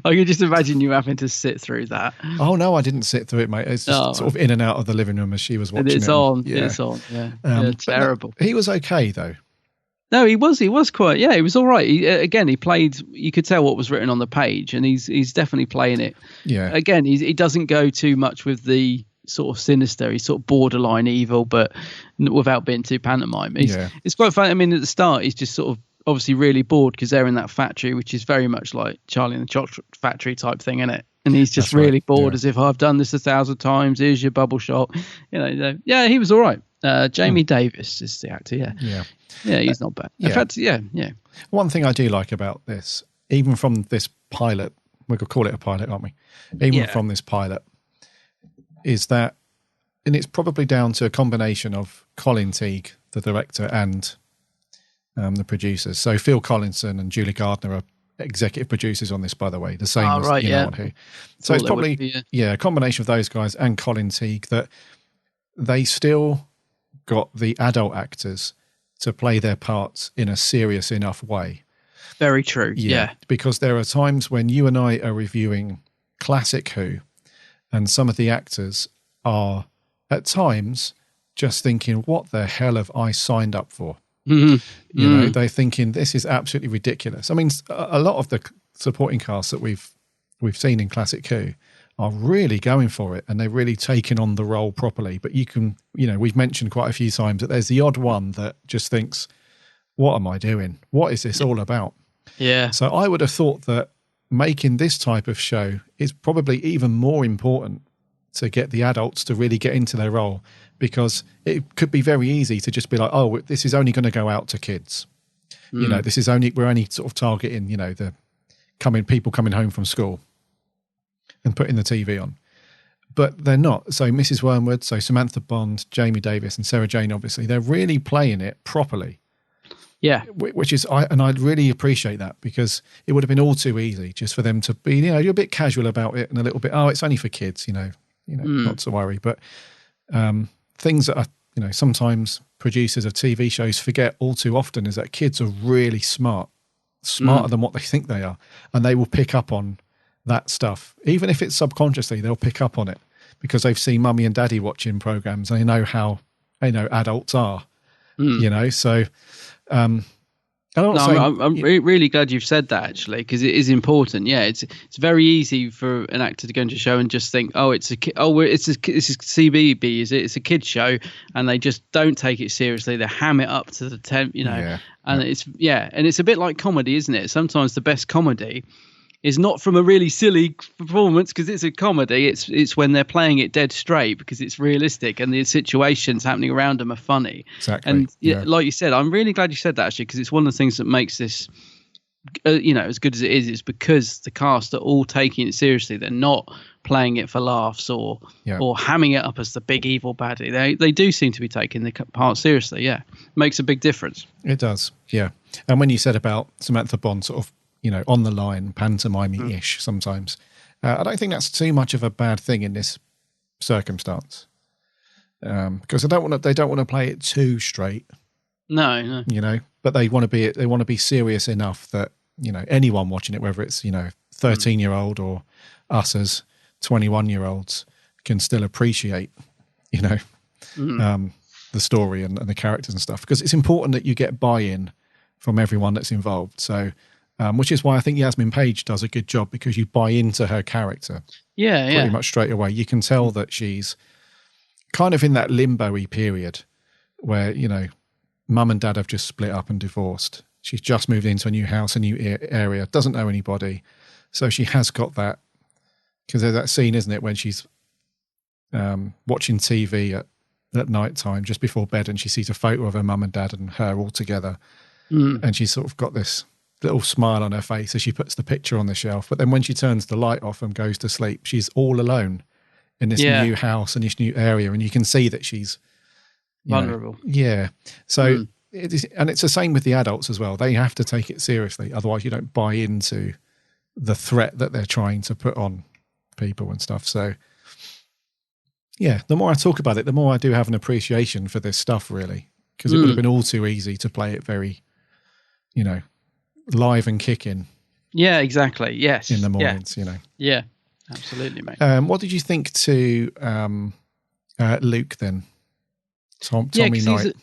can just imagine you having to sit through that. Oh no, I didn't sit through it, mate. It's just sort of in and out of the living room as she was watching it. It's on. Yeah, terrible. He was okay though. No, he was quite. Yeah, he was all right. He played. You could tell what was written on the page, and he's definitely playing it. Yeah. Again, he doesn't go too much with the sort of sinister. He's sort of borderline evil, but without being too pantomime. It's quite funny. I mean, at the start, he's just sort of obviously really bored because they're in that factory, which is very much like Charlie and the Chocolate Factory type thing, isn't it? And he's just really bored, as if I've done this 1,000 times. Here's your bubble shot. Yeah, he was all right. Jamie Davis is the actor. Yeah, he's not bad. In fact, yeah. One thing I do like about this, even from this pilot, we could call it a pilot, aren't we? Even from this pilot, is that, and it's probably down to a combination of Colin Teague, the director, and the producers. So Phil Collinson and Julie Gardner are executive producers on this, by the way, the same as on here. So it's probably a combination of those guys and Colin Teague that they still got the adult actors to play their parts in a serious enough way. Very true. Yeah. Because there are times when you and I are reviewing classic Who, and some of the actors are at times just thinking, what the hell have I signed up for? Mm-hmm. They're thinking this is absolutely ridiculous. I mean, a lot of the supporting cast that we've seen in classic Who are really going for it, and they're really taking on the role properly. But you can, we've mentioned quite a few times that there's the odd one that just thinks, what am I doing? What is this all about? Yeah. So I would have thought that making this type of show is probably even more important to get the adults to really get into their role, because it could be very easy to just be like, oh, this is only going to go out to kids. This is we're only sort of targeting, the people coming home from school and putting the TV on. But they're not. So Mrs. Wormwood, so Samantha Bond, Jamie Davis and Sarah Jane, obviously, they're really playing it properly. Yeah. Which is, I'd really appreciate that, because it would have been all too easy just for them to be, you're a bit casual about it and a little bit, it's only for kids, not to worry. But things that are, sometimes producers of TV shows forget all too often is that kids are really smarter than what they think they are. And they will pick up on that stuff. Even if it's subconsciously, they'll pick up on it because they've seen mummy and daddy watching programs. They know how adults are, so I'm really glad you've said that, actually, because it is important. Yeah, it's very easy for an actor to go into a show and just think, it's CBB, is it? It's a kids show, and they just don't take it seriously. They ham it up to the 10, and it's a bit like comedy, isn't it? Sometimes the best comedy is not from a really silly performance because it's a comedy. It's when they're playing it dead straight because it's realistic and the situations happening around them are funny. Exactly. And like you said, I'm really glad you said that, actually, because it's one of the things that makes this, as good as it is. It's because the cast are all taking it seriously. They're not playing it for laughs or hamming it up as the big evil baddie. They do seem to be taking the part seriously. Yeah, makes a big difference. It does. Yeah. And when you said about Samantha Bond sort of, on the line, pantomime-ish sometimes. I don't think that's too much of a bad thing in this circumstance, because they don't want to play it too straight. No. But they want to be serious enough that anyone watching it, whether it's 13-year-old or us as 21-year-olds, can still appreciate the story and the characters and stuff, because it's important that you get buy-in from everyone that's involved. So which is why I think Yasmin Page does a good job, because you buy into her character pretty much straight away. You can tell that she's kind of in that limbo-y period where, you know, mum and dad have just split up and divorced. She's just moved into a new house, a new area, doesn't know anybody. So she has got that, because there's that scene, isn't it, when she's watching TV at night time just before bed, and she sees a photo of her mum and dad and her all together. And she's sort of got this little smile on her face as she puts the picture on the shelf. But then when she turns the light off and goes to sleep, she's all alone in this new house and this new area. And you can see that she's vulnerable. So it's the same with the adults as well. They have to take it seriously. Otherwise you don't buy into the threat that they're trying to put on people and stuff. So yeah, the more I talk about it, the more I do have an appreciation for this stuff, really, because it would have been all too easy to play it very, you know, live and kicking. Yeah, exactly. Yes. In the mornings, you know. Yeah, absolutely, mate. What did you think to Luke then? Tommy Knight.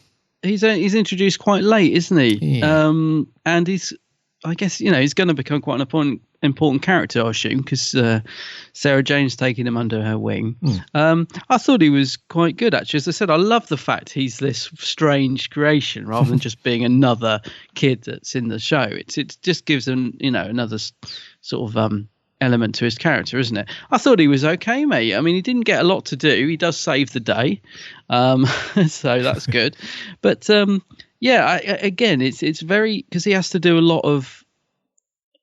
He's introduced quite late, isn't he? Yeah. And he's, I guess, you know, he's going to become quite an important character, I assume, because Sarah Jane's taking him under her wing. I thought he was quite good, actually. As I said, I love the fact he's this strange creation rather than just being another kid that's in the show. It just gives him, you know, another sort of element to his character, isn't it? I thought he was okay, mate. I mean, he didn't get a lot to do. He does save the day, so that's good. But again, it's very, because he has to do a lot of.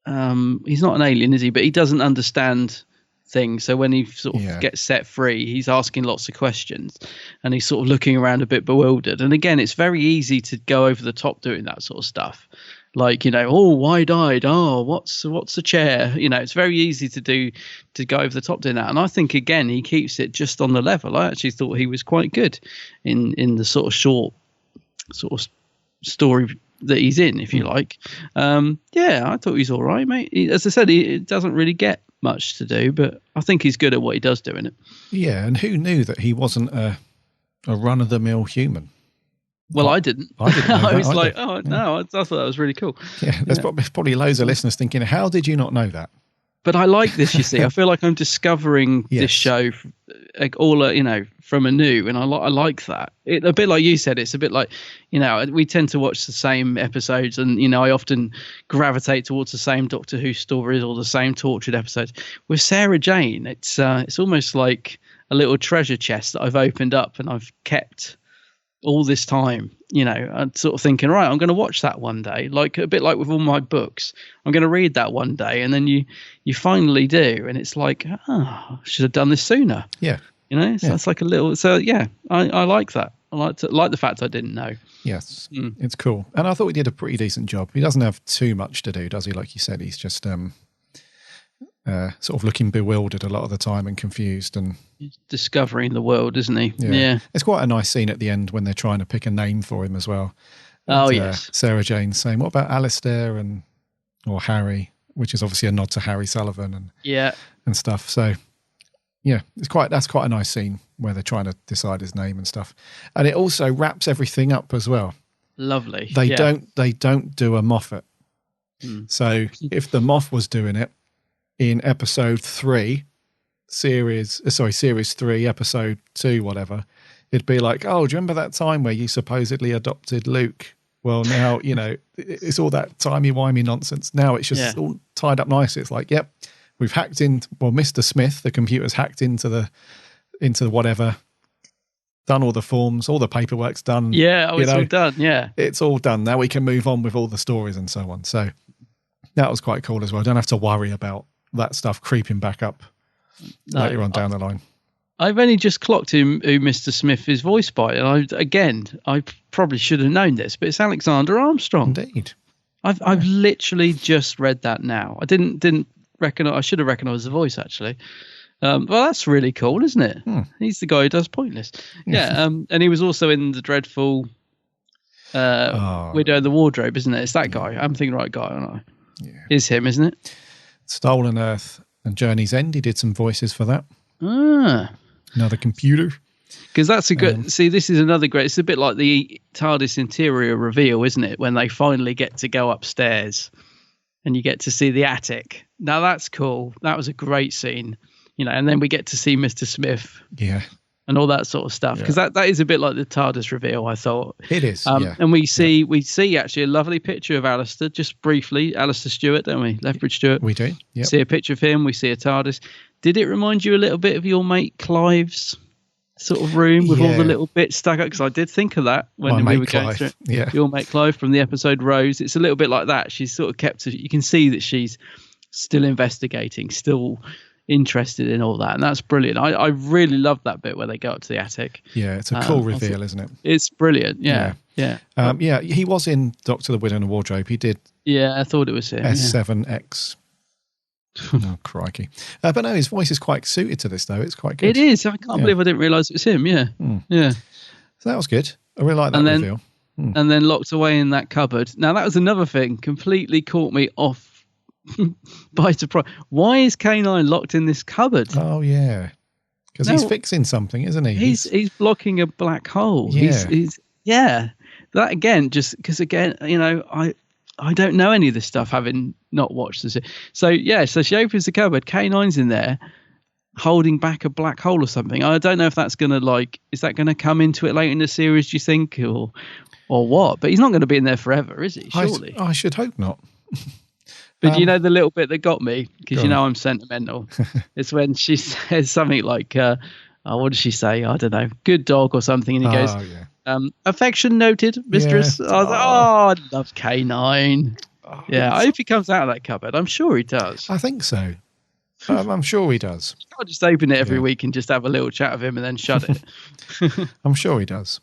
He's not an alien, is he? But he doesn't understand things. So when he sort of gets set free, he's asking lots of questions, and he's sort of looking around a bit bewildered. And again, it's very easy to go over the top doing that sort of stuff. Like, you know, oh, wide-eyed, oh, what's a chair? You know, it's very easy to go over the top doing that. And I think, again, he keeps it just on the level. I actually thought he was quite good in the sort of short sort of story that he's in, if you like. I thought he's all right, mate. As I said, he doesn't really get much to do, but I think he's good at what he does doing it. Yeah, and who knew that he wasn't a run-of-the-mill human? Well, I didn't. I was like, oh, no, I thought that was really cool. Yeah, there's probably loads of listeners thinking, how did you not know that? But I like this, you see. I feel like I'm discovering this show all, you know, from anew, and I like that. A bit like you said, it's a bit like, you know, we tend to watch the same episodes, and, you know, I often gravitate towards the same Doctor Who stories or the same tortured episodes. With Sarah Jane, it's almost like a little treasure chest that I've opened up and I've kept all this time, you know, and sort of thinking, right, I'm going to watch that one day, like a bit like with all my books. I'm going to read that one day, and then you finally do, and it's like, I should have done this sooner. Yeah, you know, so it's like a little. So yeah, I like that. I like the fact I didn't know. Yes, it's cool, and I thought he did a pretty decent job. He doesn't have too much to do, does he? Like you said, he's just sort of looking bewildered a lot of the time and confused, and he's discovering the world, isn't he? Yeah. It's quite a nice scene at the end when they're trying to pick a name for him as well. Yes. Sarah Jane saying, "What about Alistair or Harry?" Which is obviously a nod to Harry Sullivan and stuff. So yeah, that's quite a nice scene where they're trying to decide his name and stuff, and it also wraps everything up as well. Lovely. They don't do a Moffat. So if the Moff was doing it in episode 3, series 3, episode 2, whatever, it'd be like, oh, do you remember that time where you supposedly adopted Luke? Well, now, you know, it's all that timey-wimey nonsense. Now it's just all tied up nicely. It's like, yep, we've hacked in. Well, Mr. Smith, the computer's hacked into the whatever, done all the forms, all the paperwork's done. Yeah, it's all done. Yeah, it's all done. Now we can move on with all the stories and so on. So that was quite cool as well. Don't have to worry about that stuff creeping back up later on down the line. I've only just clocked who Mr. Smith is voiced by, and I probably should have known this, but it's Alexander Armstrong. Indeed. I've literally just read that now. I didn't recognize. I should have recognized the voice, actually. Well, that's really cool, isn't it? He's the guy who does Pointless. Yeah. And he was also in the dreadful Widow in the Wardrobe, isn't it? It's that guy. I'm thinking the right guy, aren't I? Yeah. Is him, isn't it? Stolen Earth and Journey's End. He did some voices for that. Another computer. Because that's a good... see, this is another great... It's a bit like the TARDIS interior reveal, isn't it? When they finally get to go upstairs and you get to see the attic. Now that's cool. That was a great scene, and then we get to see Mr. Smith. Yeah. And all that sort of stuff, because that is a bit like the TARDIS reveal, I thought. It is, And we see actually a lovely picture of Alistair, just briefly, Alistair Stewart, don't we? Lethbridge Stewart. We do, yeah. See a picture of him, we see a TARDIS. Did it remind you a little bit of your mate Clive's sort of room with all the little bits stuck up? Because I did think of that when we were going through it. Yeah. Your mate Clive from the episode Rose. It's a little bit like that. She's sort of kept, you can see that she's still investigating, still interested in all that, and that's brilliant. I really love that bit where they go up to the attic. Yeah, it's a cool reveal, isn't it? It's brilliant. Yeah. He was in Doctor the Widow and the Wardrobe. He did. Yeah, I thought it was him. S7X. Oh, crikey. But no, his voice is quite suited to this, though. It's quite good. It is. I can't believe I didn't realise it was him. Yeah. Yeah. So that was good. I really like that reveal. And then locked away in that cupboard. Now, that was another thing. Completely caught me off by surprise. Why is K9 locked in this cupboard? Oh, yeah. Because he's fixing something, isn't he? He's blocking a black hole. Yeah. He's that again, just because again, I don't know any of this stuff, having not watched this. So she opens the cupboard. K9's in there holding back a black hole or something. I don't know if that's gonna is that gonna come into it later in the series, do you think, or what? But he's not going to be in there forever, is he? Surely. I should hope not. But the little bit that got me, because I'm sentimental, is when she says something like, what does she say? I don't know, good dog or something. And he goes, affection noted, mistress. Yeah. I was like, I love K9. I hope he comes out of that cupboard. I'm sure he does. I think so. I'm sure he does. I'll just open it every week and just have a little chat with him and then shut it. I'm sure he does.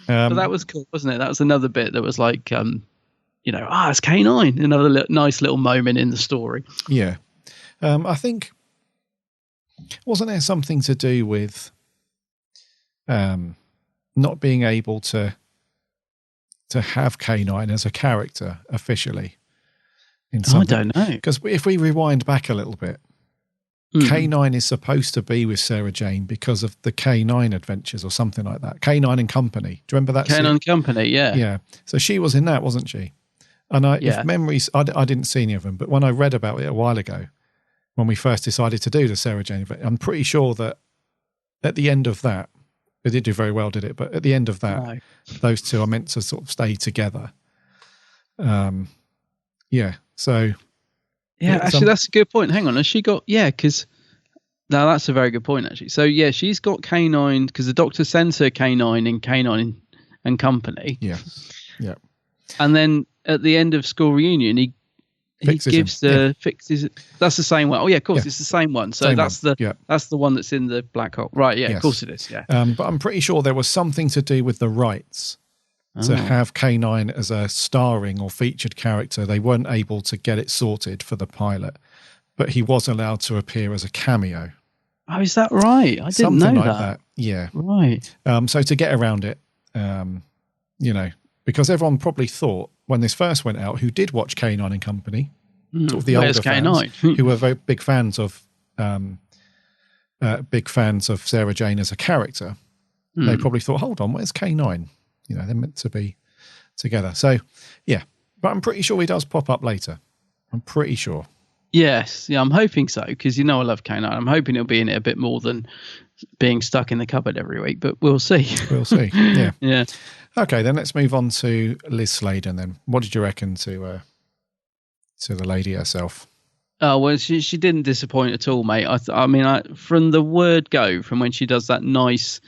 But that was cool, wasn't it? That was another bit that was like, it's K9. Another nice little moment in the story. Yeah. I think, wasn't there something to do with not being able to have K9 as a character officially? I don't know. Because if we rewind back a little bit, K9 is supposed to be with Sarah Jane because of the K9 adventures or something like that. K9 and Company. Do you remember that? K9 and Company, yeah. Yeah. So she was in that, wasn't she? And if memories, I didn't see any of them, but when I read about it a while ago, when we first decided to do the Sarah Jane event, I'm pretty sure that at the end of that, it didn't do very well, did it? But at the end of that, those two are meant to sort of stay together. So... Yeah, actually, that's a good point. Hang on. Has she got... Yeah, because... No, that's a very good point, actually. So, yeah, she's got K9, because the Doctor sends her K9 in K9 and Company. Yeah. And then at the end of school reunion, he gives fixes... That's the same one. Oh, yeah, of course, it's the same one. So that's the one that's in the black hole. Right, yeah, of course it is, yeah. But I'm pretty sure there was something to do with the rights. To have K9 as a starring or featured character. They weren't able to get it sorted for the pilot, but he was allowed to appear as a cameo. Oh, is that right? I didn't know that. Yeah. Right. So to get around it, because everyone probably thought when this first went out, who did watch K9 and Company, sort of the older fans, who were very big fans of Sarah Jane as a character, they probably thought, hold on, where's K9? They're meant to be together. So, yeah. But I'm pretty sure he does pop up later. I'm pretty sure. Yes. Yeah, I'm hoping so, because I love K9. I'm hoping he'll be in it a bit more than being stuck in the cupboard every week, but we'll see. We'll see. Yeah. Yeah. Okay, then let's move on to Liz Sladen then. What did you reckon to the lady herself? Oh, well, she didn't disappoint at all, mate. I mean, from the word go, from when she does that nice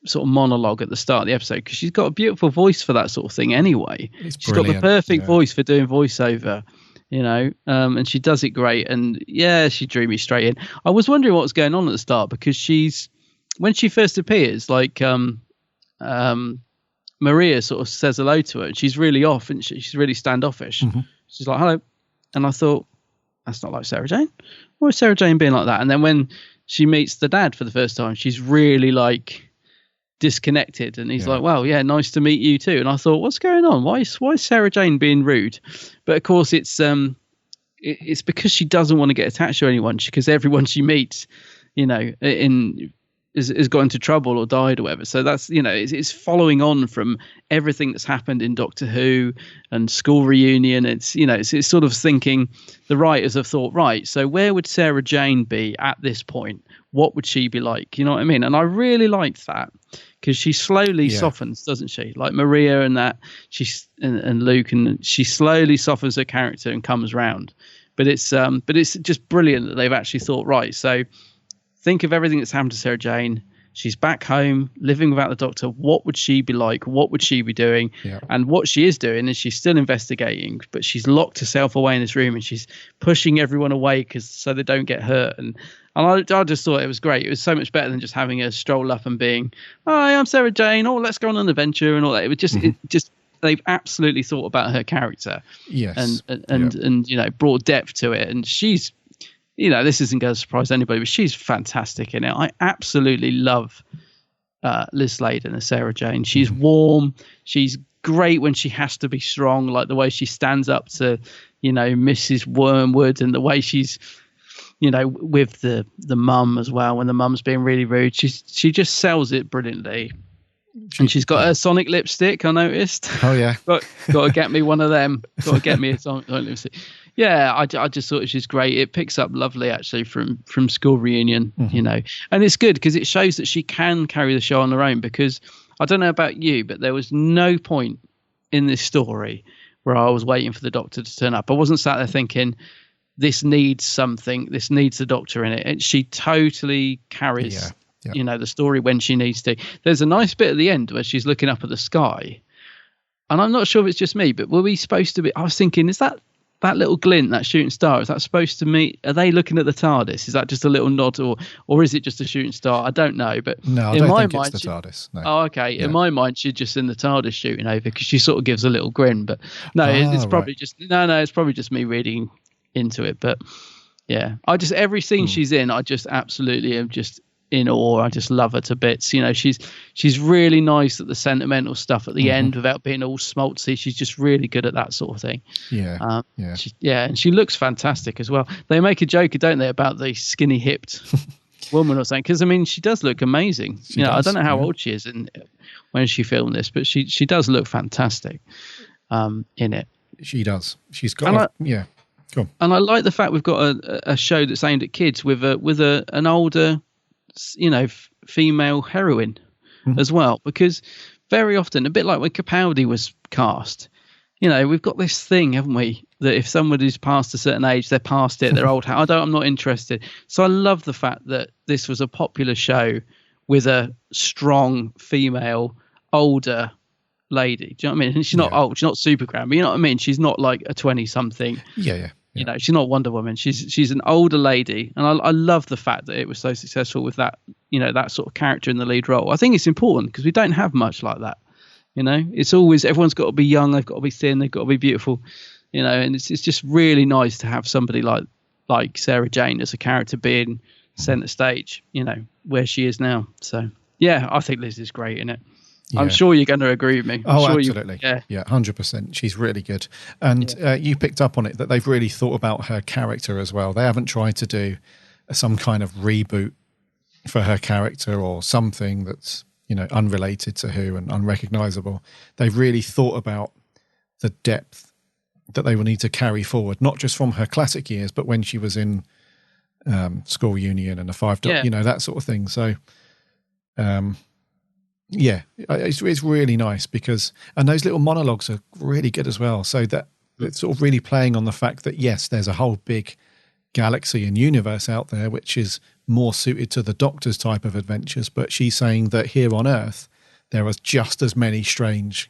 sort of monologue at the start of the episode, because she's got a beautiful voice for that sort of thing anyway. She's got the perfect voice for doing voiceover, and she does it great. And she drew me straight in. I was wondering what was going on at the start, because when she first appears, like Maria sort of says hello to her, and she's really off, and she's really standoffish. Mm-hmm. She's like, hello. And I thought, that's not like Sarah Jane. Why is Sarah Jane being like that? And then when she meets the dad for the first time, she's really like disconnected, and he's like, well, yeah, nice to meet you too. And I thought, what's going on? Why is Sarah Jane being rude? But of course it's because she doesn't want to get attached to anyone, because everyone she meets, in has got into trouble or died or whatever. So that's, it's following on from everything that's happened in Doctor Who and School Reunion. It's, it's sort of thinking, the writers have thought, right, so where would Sarah Jane be at this point? What would she be like? You know what I mean? And I really liked that, because she slowly softens, doesn't she? Like Maria and that, and Luke, and she slowly softens her character and comes round. But it's just brilliant that they've actually thought, right, so think of everything that's happened to Sarah Jane. She's back home, living without the Doctor. What would she be like? What would she be doing? Yeah. And what she is doing is she's still investigating, but she's locked herself away in this room and she's pushing everyone away so they don't get hurt. And I just thought it was great. It was so much better than just having her stroll up and being, "Hi, I'm Sarah Jane. Oh, let's go on an adventure," and all that. It was just, they've absolutely thought about her character. Yes. And brought depth to it. And she's, this isn't going to surprise anybody, but she's fantastic in it. I absolutely love Liz Sladen as Sarah Jane. She's warm. She's great when she has to be strong, like the way she stands up to, Mrs. Wormwood, and the way she's, with the mum as well, when the mum's being really rude. She just sells it brilliantly. And she's got her Sonic lipstick, I noticed. Oh, yeah. Got to get me one of them. Got to get me a Sonic lipstick. Yeah, I just thought she's great. It picks up lovely, actually, from School Reunion, And it's good because it shows that she can carry the show on her own, because I don't know about you, but there was no point in this story where I was waiting for the Doctor to turn up. I wasn't sat there thinking, this needs something, this needs the Doctor in it. And she totally carries, the story when she needs to. There's a nice bit at the end where she's looking up at the sky. And I'm not sure if it's just me, but were we supposed to be... I was thinking, is that little glint, that shooting star, is that supposed to mean, are they looking at the TARDIS? Is that just a little nod, or is it just a shooting star? I don't know, but no, I don't think it's the TARDIS. No. Oh, okay. Yeah. In my mind, she's just in the TARDIS shooting over, because she sort of gives a little grin. But no, it's probably just it's probably just me reading into it. But yeah, every scene she's in, I just absolutely am just in awe. I just love her to bits. She's really nice at the sentimental stuff at the end without being all schmaltzy. She's just really good at that sort of thing. Yeah. And she looks fantastic as well. They make a joke, don't they, about the skinny hipped woman or something? Because she does look amazing. I don't know how old she is when she filmed this, but she does look fantastic in it. She does. She's got Cool. And I like the fact we've got a show that's aimed at kids with an older, female heroine as well, because very often, a bit like when Capaldi was cast, we've got this thing, haven't we, that if somebody's past a certain age, they're past it, they're old. I'm not interested. So I love the fact that this was a popular show with a strong female, older lady. Do you know what I mean? And she's not old, she's not super grand, but you know what I mean? She's not like a 20-something. Yeah. She's not Wonder Woman. She's an older lady, and I love the fact that it was so successful with that, that sort of character in the lead role. I think it's important because we don't have much like that. It's always, everyone's got to be young, they've got to be thin, they've got to be beautiful, and it's just really nice to have somebody like Sarah Jane as a character being centre stage, where she is now. So yeah, I think Liz is great in it. Yeah. I'm sure you're going to agree with me. Absolutely. 100%. She's really good. And you picked up on it that they've really thought about her character as well. They haven't tried to do some kind of reboot for her character or something that's, unrelated to Who and unrecognisable. They've really thought about the depth that they will need to carry forward, not just from her classic years, but when she was in School Reunion and the Five Doctors, that sort of thing. So, it's really nice and those little monologues are really good as well. So that it's sort of really playing on the fact that, yes, there's a whole big galaxy and universe out there, which is more suited to the Doctor's type of adventures. But she's saying that here on Earth, there are just as many strange,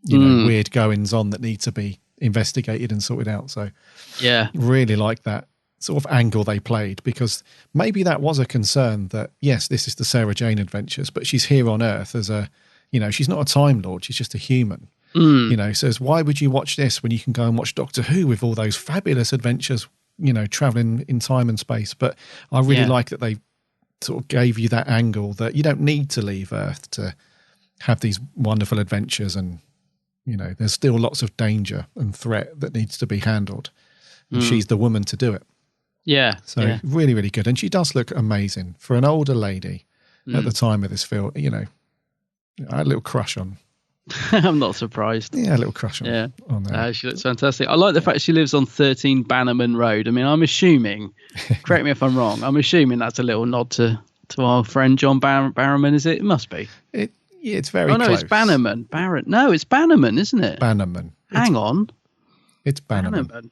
weird goings on that need to be investigated and sorted out. So really like that sort of angle they played, because maybe that was a concern that, yes, this is the Sarah Jane adventures, but she's here on Earth as a, she's not a Time Lord, she's just a human. Says, why would you watch this when you can go and watch Doctor Who with all those fabulous adventures, traveling in time and space? But I really like that they sort of gave you that angle that you don't need to leave Earth to have these wonderful adventures, and there's still lots of danger and threat that needs to be handled, and she's the woman to do it. Really, really good. And she does look amazing for an older lady. at the time of this film. You know, I had a little crush on. I'm not surprised. Yeah, a little crush on there. She looks fantastic. I like the fact she lives on 13 Bannerman Road. I mean, I'm assuming, correct me if I'm wrong, I'm assuming that's a little nod to our friend John Barrowman, is it? It must be. It's very close. It's Bannerman. No, it's Bannerman, isn't it? Bannerman. Hang on. It's Bannerman.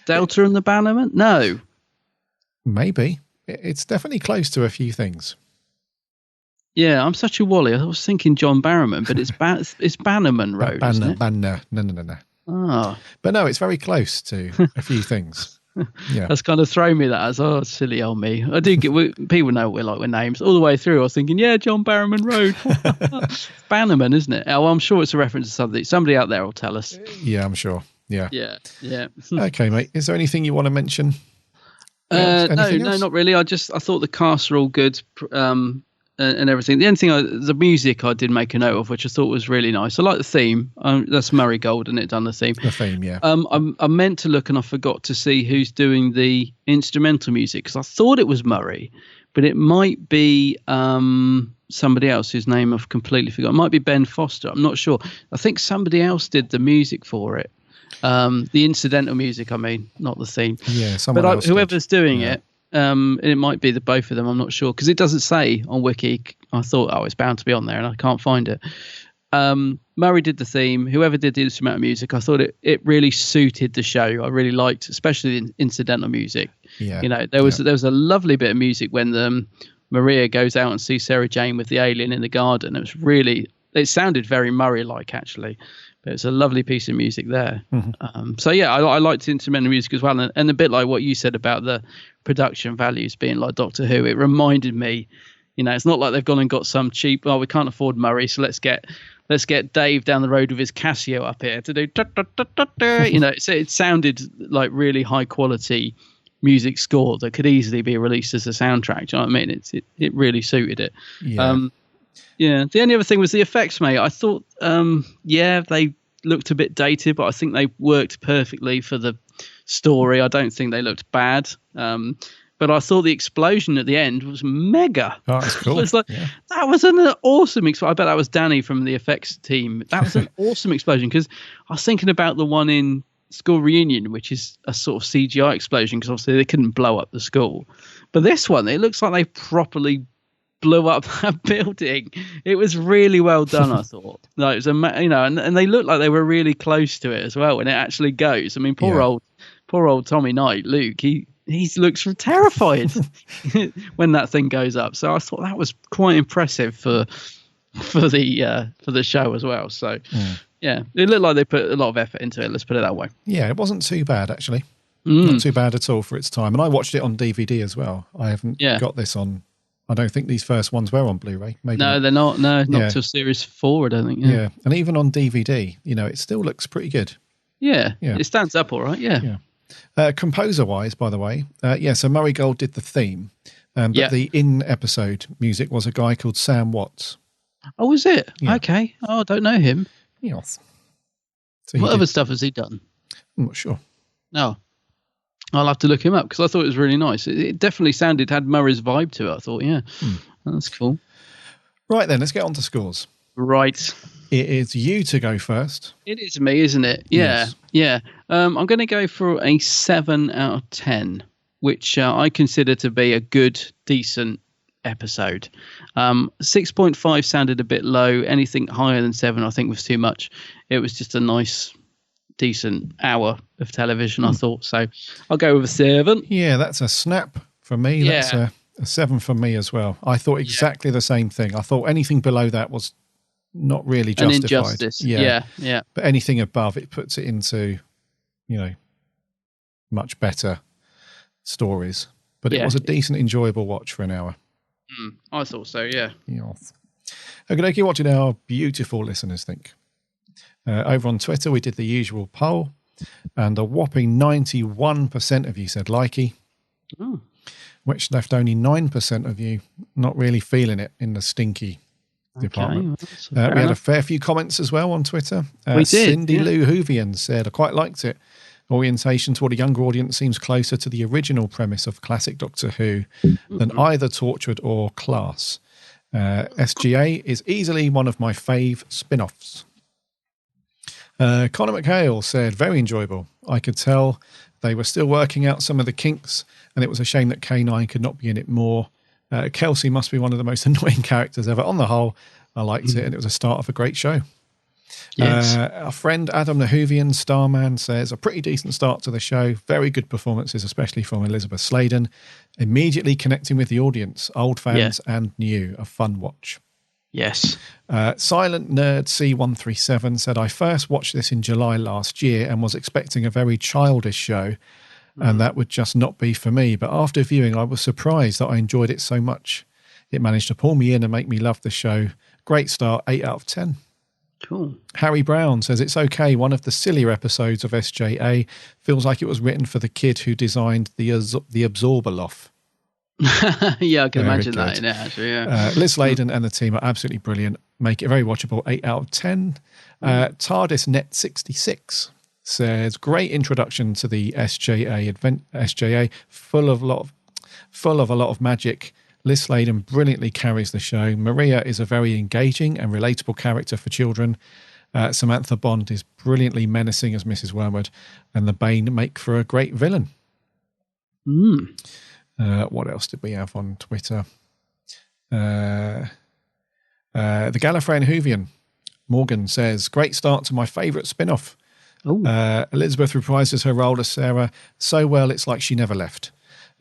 Delta and the Bannerman? No. Maybe. It's definitely close to a few things. Yeah, I'm such a wally. I was thinking John Barrowman, but it's Bannerman Road, isn't it? No. Oh. But no, it's very close to a few ththings. Yeah, that's kind of thrown me. That as silly old me. I do get people know what we're like with names all the way through. I was thinking, John Barrowman Road, it's Bannerman, isn't it? Oh, I'm sure it's a reference to something. Somebody out there will tell us. Yeah, I'm sure. Yeah. Okay, mate. Is there anything you want to mention? No, not really. I thought the casts are all good. And everything. The only thing, the music I did make a note of, which I thought was really nice. I like the theme. That's Murray Gold, and it done the theme. The theme, yeah. I meant to look, and I forgot to see who's doing the instrumental music because I thought it was Murray, but it might be somebody else whose name I've completely forgotten. It might be Ben Foster. I'm not sure. I think somebody else did the music for it. The incidental music, I mean, not the theme. Yeah, someone else. But whoever's doing it. It might be the both of them. I'm not sure because it doesn't say on Wiki. I thought, it's bound to be on there, and I can't find it. Murray did the theme. Whoever did the instrumental music, I thought it really suited the show. I really liked, especially the incidental music. Yeah, you know, there was a lovely bit of music when Maria goes out and sees Sarah Jane with the alien in the garden. It sounded very Murray-like actually. But it's a lovely piece of music there. Mm-hmm. I liked instrumental music as well. And a bit like what you said about the production values being like Doctor Who, it reminded me, it's not like they've gone and got some cheap, we can't afford Murray, so let's get Dave down the road with his Casio up here to do, it sounded like really high quality music score that could easily be released as a soundtrack. Do you know what I mean? It really suited it. Yeah. The only other thing was the effects, mate. I thought, they looked a bit dated, but I think they worked perfectly for the story. I don't think they looked bad. But I thought the explosion at the end was mega. Oh, that's cool. It's like, that was an awesome explosion. I bet that was Danny from the effects team. That was an awesome explosion because I was thinking about the one in School Reunion, which is a sort of CGI explosion because obviously they couldn't blow up the school. But this one, it looks like they properly blew up that building. It was really well done, I thought. Like, it was and they looked like they were really close to it as well when it actually goes. I mean, poor old Tommy Knight, Luke, he looks terrified when that thing goes up. So I thought that was quite impressive for the show as well. So it looked like they put a lot of effort into it. Let's put it that way. Yeah, it wasn't too bad actually. Not too bad at all for its time. And I watched it on DVD as well. I haven't got this on. I don't think these first ones were on Blu-ray. Maybe no, they're not. No, not till Series 4, I don't think. Yeah, and even on DVD, it still looks pretty good. Yeah, it stands up all right. Yeah. Composer-wise, by the way, so Murray Gold did the theme, but the in-episode music was a guy called Sam Watts. Oh, was it? Yeah. Okay. Oh, I don't know him. Yes. So what other stuff has he done? I'm not sure. No. I'll have to look him up because I thought it was really nice. It definitely had Murray's vibe to it. I thought, that's cool. Right then, let's get on to scores. Right. It is you to go first. It is me, isn't it? Yeah. Yes. Yeah. I'm going to go for a 7 out of 10, which I consider to be a good, decent episode. 6.5 sounded a bit low. Anything higher than 7, I think, was too much. It was just a nice, decent hour of television, I thought. So I'll go with a 7. Yeah, that's a snap from me. Yeah. That's a 7 from me as well. I thought exactly the same thing. I thought anything below that was not really justified. An injustice. Yeah. But anything above, it puts it into, much better stories. But it was a decent, enjoyable watch for an hour. I thought so, yeah. Yes. Okay, what did our beautiful listeners think? Over on Twitter, we did the usual poll, and a whopping 91% of you said likey, which left only 9% of you not really feeling it in the stinky department. We had a fair few comments as well on Twitter. We did. Cindy Lou Hoovian said, I quite liked it. Orientation toward a younger audience seems closer to the original premise of classic Doctor Who than either Torchwood or Class. SGA is easily one of my fave spin-offs. Connor McHale said, very enjoyable. I could tell they were still working out some of the kinks, and it was a shame that K9 could not be in it more. Kelsey must be one of the most annoying characters ever. On the whole, I liked it, and it was a start of a great show. Yes. Our friend Adam Nahuvian, Starman, says, a pretty decent start to the show. Very good performances, especially from Elizabeth Sladen. Immediately connecting with the audience, old fans and new. A fun watch. Yes. Silent Nerd C137 said, I first watched this in July last year and was expecting a very childish show, and that would just not be for me. But after viewing, I was surprised that I enjoyed it so much. It managed to pull me in and make me love the show. Great start, 8 out of 10. Cool. Harry Brown says, it's okay. One of the sillier episodes of SJA feels like it was written for the kid who designed the Absorber Loft. Yeah, I can Very imagine good. that in it, actually, yeah. Liz Sladen and the team are absolutely brilliant. Make it very watchable, 8 out of 10. TARDIS Net 66 says, great introduction to the SJA, full of a lot of magic. Liz Sladen brilliantly carries the show. Maria is a very engaging and relatable character for children. Samantha Bond is brilliantly menacing as Mrs. Wormwood, and the Bane make for a great villain. What else did we have on Twitter? The Gallifreyan Whovian, Morgan, says, great start to my favourite spin-off. Elizabeth reprises her role as Sarah so well it's like she never left.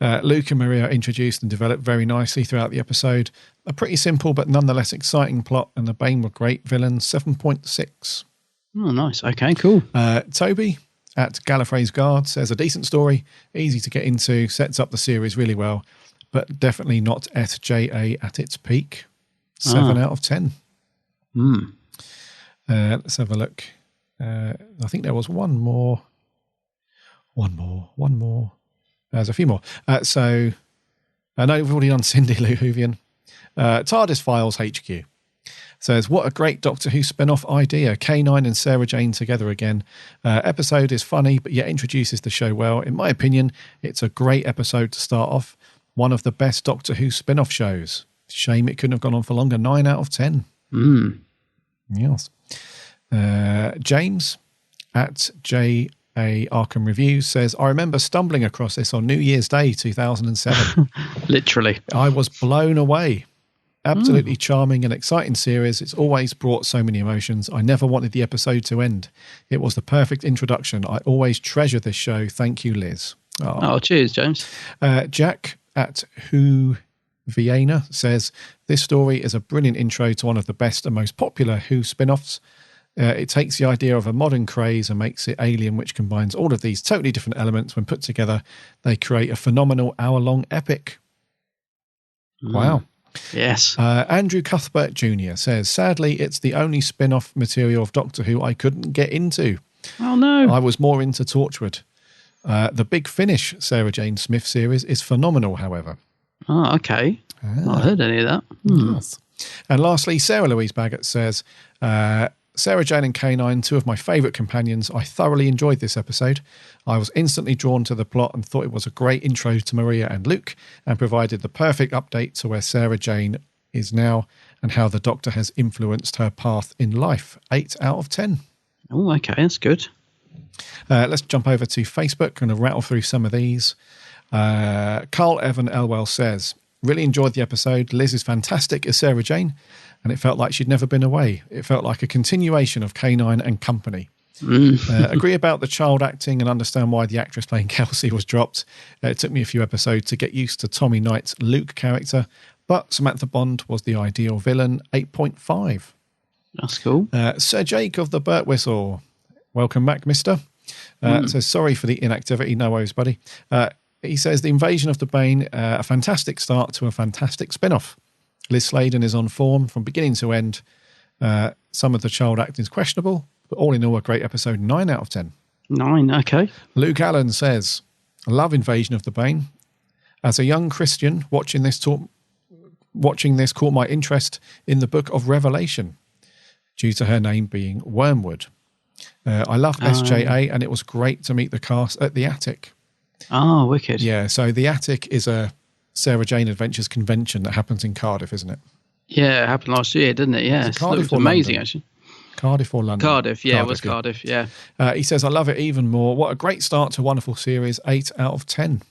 Luke and Maria are introduced and developed very nicely throughout the episode. A pretty simple but nonetheless exciting plot, and the Bane were great villains, 7.6. Oh, nice. Okay, cool. Toby at Gallifrey's Guard says, a decent story, easy to get into, sets up the series really well, but definitely not SJA at its peak. 7 out of 10. Let's have a look. I think there was one more. There's a few more. So I know we've already done Cindy Lou Whovian. TARDIS Files HQ says, what a great Doctor Who spin-off idea. K9 and Sarah Jane together again. Episode is funny, but yet introduces the show well. In my opinion, it's a great episode to start off. One of the best Doctor Who spin-off shows. Shame it couldn't have gone on for longer. 9 out of 10. Yes. James at J.A. Arkham Reviews says, I remember stumbling across this on New Year's Day 2007. Literally. I was blown away. Absolutely charming and exciting series. It's always brought so many emotions. I never wanted the episode to end. It was the perfect introduction. I always treasure this show. Thank you, Liz. Oh, cheers, James. Jack at Who Vienna says, this story is a brilliant intro to one of the best and most popular Who spin-offs. It takes the idea of a modern craze and makes it alien, which combines all of these totally different elements. When put together, they create a phenomenal hour-long epic. Wow. Yes. Andrew Cuthbert Jr. says, sadly, it's the only spin-off material of Doctor Who I couldn't get into. Oh, no. I was more into Torchwood. The Big Finish Sarah Jane Smith series is phenomenal, however. Oh, okay. Not heard any of that. Yes. And lastly, Sarah Louise Baggett says, Sarah Jane and K9, two of my favourite companions. I thoroughly enjoyed this episode. I was instantly drawn to the plot and thought it was a great intro to Maria and Luke, and provided the perfect update to where Sarah Jane is now and how the Doctor has influenced her path in life. 8 out of 10. Oh, okay, that's good. Let's jump over to Facebook and rattle through some of these. Carl Evan Elwell says, really enjoyed the episode. Liz is fantastic as Sarah Jane, and it felt like she'd never been away. It felt like a continuation of K9 and Company. Agree about the child acting and understand why the actress playing Kelsey was dropped. It took me a few episodes to get used to Tommy Knight's Luke character, but Samantha Bond was the ideal villain. 8.5. That's cool. Sir Jake of the Burt Whistle. Welcome back, mister. Says, sorry for the inactivity. No worries, buddy. He says, the invasion of the Bane, a fantastic start to a fantastic spin-off. Liz Sladen is on form from beginning to end. Some of the child acting is questionable, but all in all, a great episode. 9 out of 10. 9, okay. Luke Allen says, I love Invasion of the Bane. As a young Christian, watching this caught my interest in the Book of Revelation, due to her name being Wormwood. I loved SJA, and it was great to meet the cast at the Attic. Oh, wicked. Yeah, so the Attic is a Sarah Jane Adventures convention that happens in Cardiff, isn't it? Yeah, it happened last year, didn't it? Yeah, it Cardiff it was or amazing, London? actually. Cardiff or London? Cardiff, yeah, it was Cardiff, yeah. He says, I love it even more. What a great start to a wonderful series. 8 out of 10.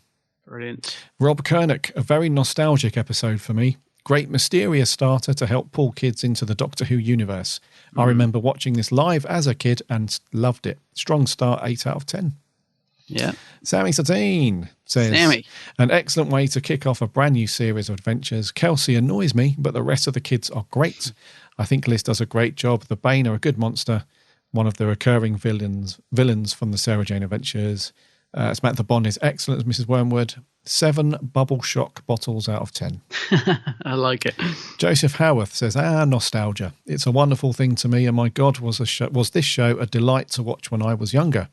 Brilliant. Rob Kernick, a very nostalgic episode for me. Great mysterious starter to help pull kids into the Doctor Who universe. I remember watching this live as a kid and loved it. Strong start, 8 out of 10. Yeah. Sammy Satine says, Sammy. An excellent way to kick off a brand new series of adventures. Kelsey annoys me, but the rest of the kids are great. I think Liz does a great job. The Bane are a good monster, one of the recurring villains from the Sarah Jane Adventures. Samantha Bond is excellent as Mrs. Wormwood. 7 bubble shock bottles out of 10. I like it. Joseph Howarth says, nostalgia. It's a wonderful thing to me, and my God, was this show a delight to watch when I was younger.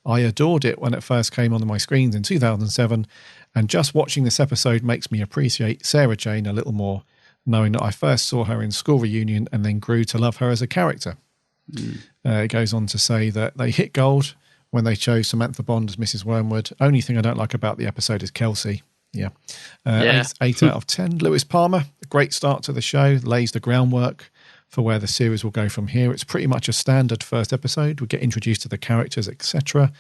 I adored it when it first came onto my screens in 2007, and just watching this episode makes me appreciate Sarah Jane a little more, knowing that I first saw her in School Reunion and then grew to love her as a character. It goes on to say that they hit gold when they chose Samantha Bond as Mrs. Wormwood. Only thing I don't like about the episode is Kelsey. Yeah. 8 out of 10. Lewis Palmer, a great start to the show, lays the groundwork for where the series will go from here. It's pretty much a standard first episode. We get introduced to the characters, etc.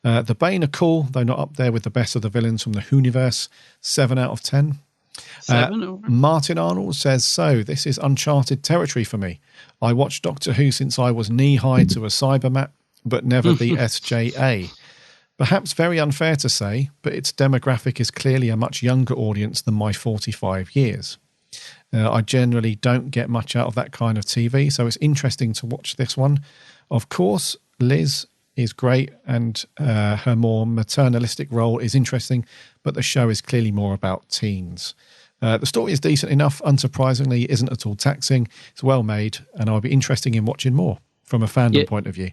The Bane are cool, though not up there with the best of the villains from the Whoniverse. 7 out of 10. Martin Arnold says, so this is uncharted territory for me. I watched Doctor Who since I was knee-high to a Cybermat, but never the SJA. Perhaps very unfair to say, but its demographic is clearly a much younger audience than my 45 years. I generally don't get much out of that kind of TV, so it's interesting to watch this one. Of course, Liz is great, and her more maternalistic role is interesting, but the show is clearly more about teens. The story is decent enough, unsurprisingly, isn't at all taxing. It's well made, and I'll be interested in watching more from a fandom point of view.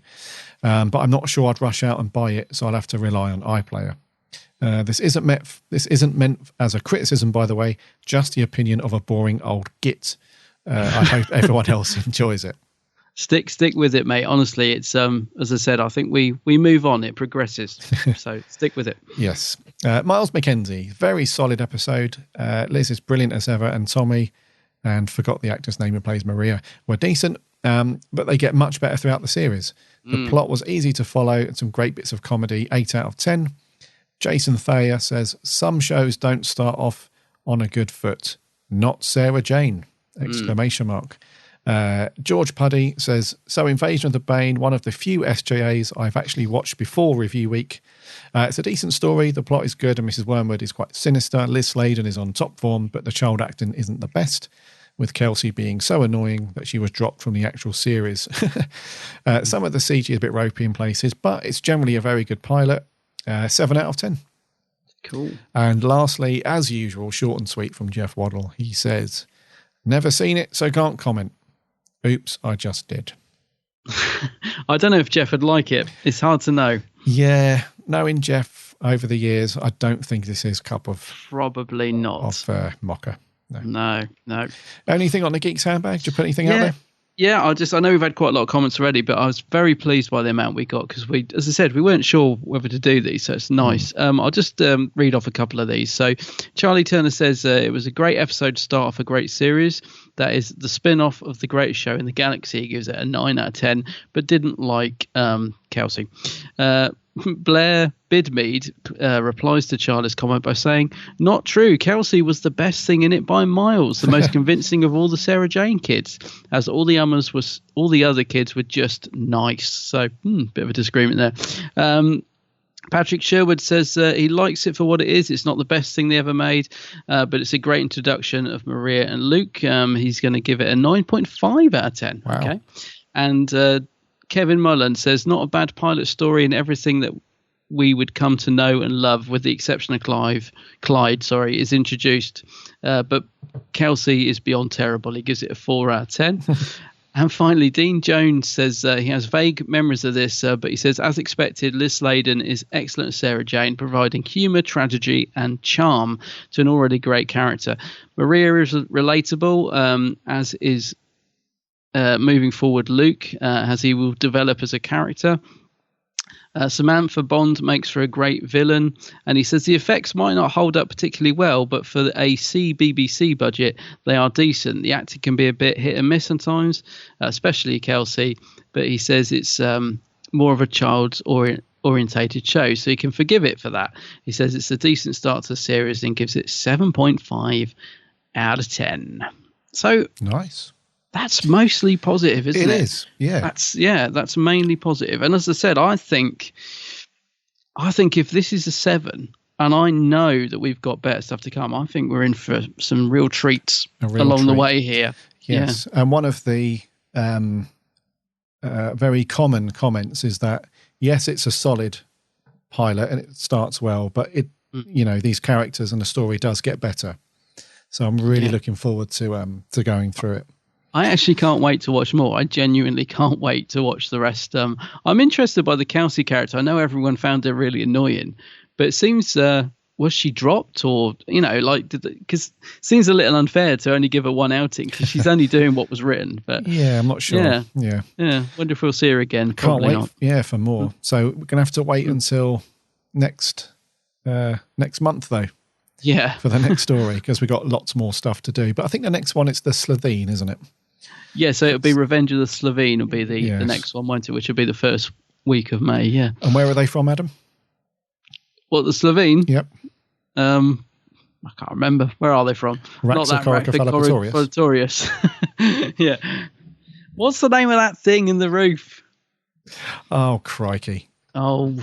But I'm not sure I'd rush out and buy it, so I'll have to rely on iPlayer. This isn't meant as a criticism, by the way, just the opinion of a boring old git. I hope everyone else enjoys it. Stick with it, mate. Honestly, it's as I said, I think we move on, it progresses. So stick with it. Yes. Miles McKenzie, very solid episode. Liz is brilliant as ever, and Tommy, and forgot the actor's name who plays Maria, were decent, but they get much better throughout the series. The plot was easy to follow and some great bits of comedy. 8 out of 10. Jason Thayer says, some shows don't start off on a good foot. Not Sarah Jane! ! George Puddy says, so Invasion of the Bane, one of the few SJAs I've actually watched before review week. It's a decent story. The plot is good and Mrs. Wormwood is quite sinister. Liz Sladen is on top form, but the child acting isn't the best, with Kelsey being so annoying that she was dropped from the actual series. Some of the CG is a bit ropey in places, but it's generally a very good pilot. 7 out of 10. Cool. And lastly, as usual, short and sweet from Jeff Waddle. He says, never seen it, so can't comment. Oops, I just did. I don't know if Jeff would like it. It's hard to know. Yeah, knowing Jeff over the years, I don't think this is cup of... Probably not. Of mocha. No. Anything on the Geeks Handbag? Did you put anything out there? Yeah, I know we've had quite a lot of comments already, but I was very pleased by the amount we got because as I said, we weren't sure whether to do these, so it's nice. I'll just read off a couple of these. So Charlie Turner says, it was a great episode to start off a great series. That is the spin-off of the greatest show in the galaxy. He gives it a 9 out of 10, but didn't like Kelsey. Blair Bidmead replies to Charlie's comment by saying, not true, Kelsey was the best thing in it by miles, the most convincing of all the Sarah Jane kids, as all the other kids were just nice. So bit of a disagreement there. Patrick Sherwood says he likes it for what it is. It's not the best thing they ever made, but it's a great introduction of Maria and Luke. He's going to give it a 9.5 out of 10. Wow. Okay. And Kevin Mullen says, not a bad pilot story and everything that we would come to know and love, with the exception of Clyde, is introduced. But Kelsey is beyond terrible. He gives it a 4 out of 10. And finally, Dean Jones says he has vague memories of this, but he says, as expected, Liz Sladen is excellent as Sarah Jane, providing humour, tragedy and charm to an already great character. Maria is relatable, as is moving forward Luke, as he will develop as a character. Samantha Bond makes for a great villain, and he says the effects might not hold up particularly well, but for a BBC budget, they are decent. The acting can be a bit hit and miss sometimes, especially Kelsey, but he says it's more of a child-orientated show, so you can forgive it for that. He says it's a decent start to the series and gives it 7.5 out of 10. So nice. That's mostly positive, isn't it? It is, yeah. That's mainly positive. And as I said, I think if this is a 7, and I know that we've got better stuff to come, I think we're in for some real treats along the way here. Yes, yeah. And one of the very common comments is that, yes, it's a solid pilot and it starts well, but these characters and the story does get better. So I'm really looking forward to going through it. I actually can't wait to watch more. I genuinely can't wait to watch the rest. I'm interested by the Kelsey character. I know everyone found her really annoying, but it seems, was she dropped or, because it seems a little unfair to only give her one outing because she's only doing what was written. But yeah, I'm not sure. Yeah. Wonder if we'll see her again. Can't wait. Not. Yeah, for more. So we're going to have to wait until next month, though. Yeah. For the next story, because we got lots more stuff to do. But I think the next one, it's the Slovene, isn't it? Yeah, so it'll be Revenge of the Slovene will be the next one, won't it? Which will be the first week of May, yeah. And where are they from, Adam? What, the Slovene? Yep. I can't remember. Where are they from? Raxacoricofallapatorius. Yeah. What's the name of that thing in the roof? Oh, crikey. Oh.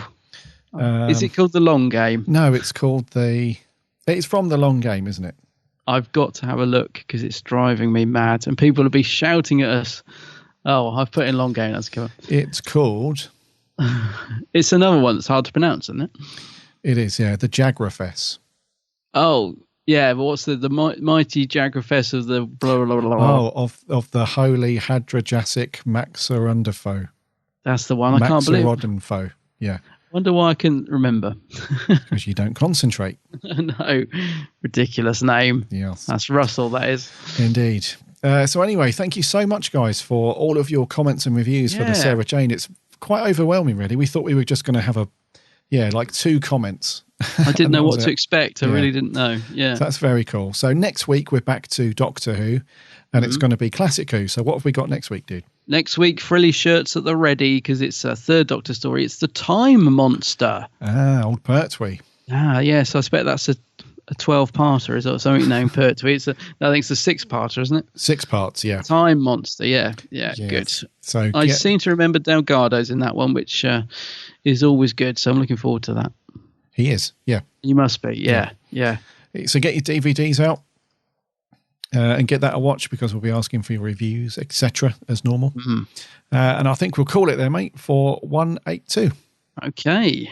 Is it called The Long Game? No, it's called It's from The Long Game, isn't it? I've got to have a look because it's driving me mad and people will be shouting at us. Oh, I've put in Long Game. That's cool. It's called... It's another one that's hard to pronounce, isn't it? It is, yeah. The Jagrafess. Oh, yeah. But what's the mighty Jagrafess of the blah, blah, blah, blah. Oh, of the holy Hadrajasic Maxarundafo. That's the one. I can't believe it. Maxarodinfo, yeah. Wonder why I can remember. Because you don't concentrate. No, ridiculous name. Yes. That's Russell, that is. Indeed. So anyway, thank you so much, guys, for all of your comments and reviews for the Sarah Jane. It's quite overwhelming, really. We thought we were just going to have 2 comments. I didn't know what to expect. I really didn't know. Yeah. So that's very cool. So next week, we're back to Doctor Who, and it's going to be Classic Who. So what have we got next week, dude? Next week, frilly shirts at the ready because it's a third Doctor story. It's the Time Monster. Ah, old Pertwee. Ah, yes. I expect that's a 12-parter, is it? Something named Pertwee. I think it's a 6-parter, isn't it? 6 parts, yeah. Time Monster, yeah. Yes. Good. So I seem to remember Delgado's in that one, which is always good. So I'm looking forward to that. He is, yeah. You must be, yeah. So get your DVDs out. And get that a watch because we'll be asking for your reviews, etc., as normal. Mm-hmm. And I think we'll call it there, mate, for 182. Okay.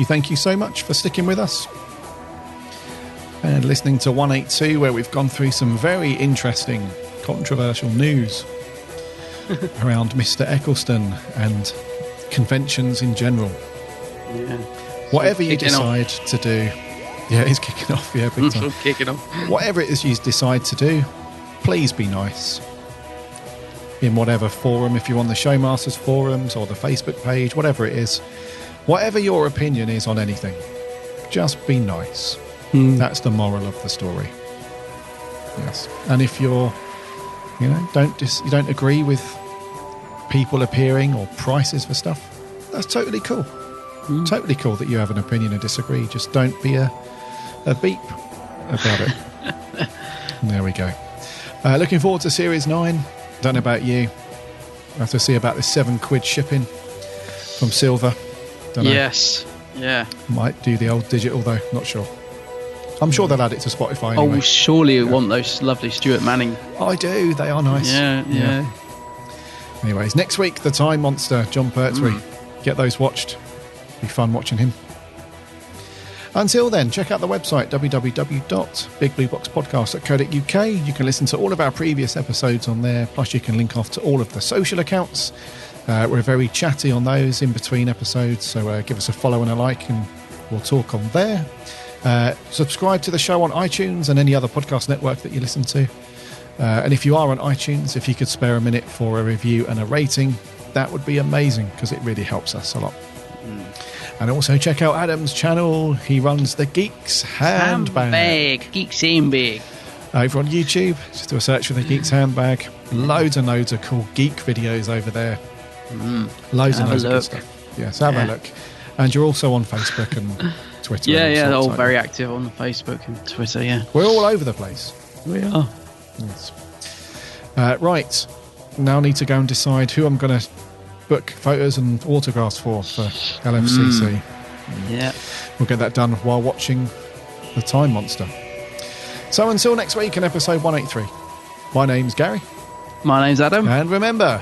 Thank you so much for sticking with us. And listening to 182, where we've gone through some very interesting, controversial news around Mr. Eccleston and conventions in general. Yeah. Whatever you decide to do, yeah, it's kicking off. Yeah, big time. Kicking off. Whatever it is you decide to do, please be nice. In whatever forum, if you're on the Showmasters forums or the Facebook page, whatever it is, whatever your opinion is on anything, just be nice. That's the moral of the story. Yes. And if you're, you don't agree with people appearing or prices for stuff, that's totally cool. Totally cool that you have an opinion and disagree. Just don't be a beep about it. There we go. Looking forward to Series 9. Don't know about you. I have to see about this £7 shipping from Silver. Don't know. Yes. Yeah. Might do the old digital though. Not sure. I'm sure they'll add it to Spotify anyway. Oh, surely you want those lovely Stuart Manning. I do. They are nice. Yeah. Anyways, next week, the Time Monster, John Pertwee. Get those watched. Be fun watching him. Until then, check out the website, www.bigblueboxpodcast.co.uk. You can listen to all of our previous episodes on there. Plus, you can link off to all of the social accounts. We're very chatty on those in between episodes, so give us a follow and a like, and we'll talk on there. Subscribe to the show on iTunes and any other podcast network that you listen to. And if you are on iTunes, if you could spare a minute for a review and a rating, that would be amazing, because it really helps us a lot. And also check out Adam's channel. He runs the Geeks Handbag. Geeks Handbag. Over on YouTube, just do a search for the Geeks Handbag. Loads and loads of cool geek videos over there. Loads and loads of good stuff. Yes, have a look. And you're also on Facebook and Twitter. Yeah, all very active on Facebook and Twitter, yeah. We're all over the place. We are. Yes. Right. Now I need to go and decide who I'm going to book photos and autographs for LFCC. Yeah. We'll get that done while watching The Time Monster. So until next week in episode 183, my name's Gary. My name's Adam. And remember...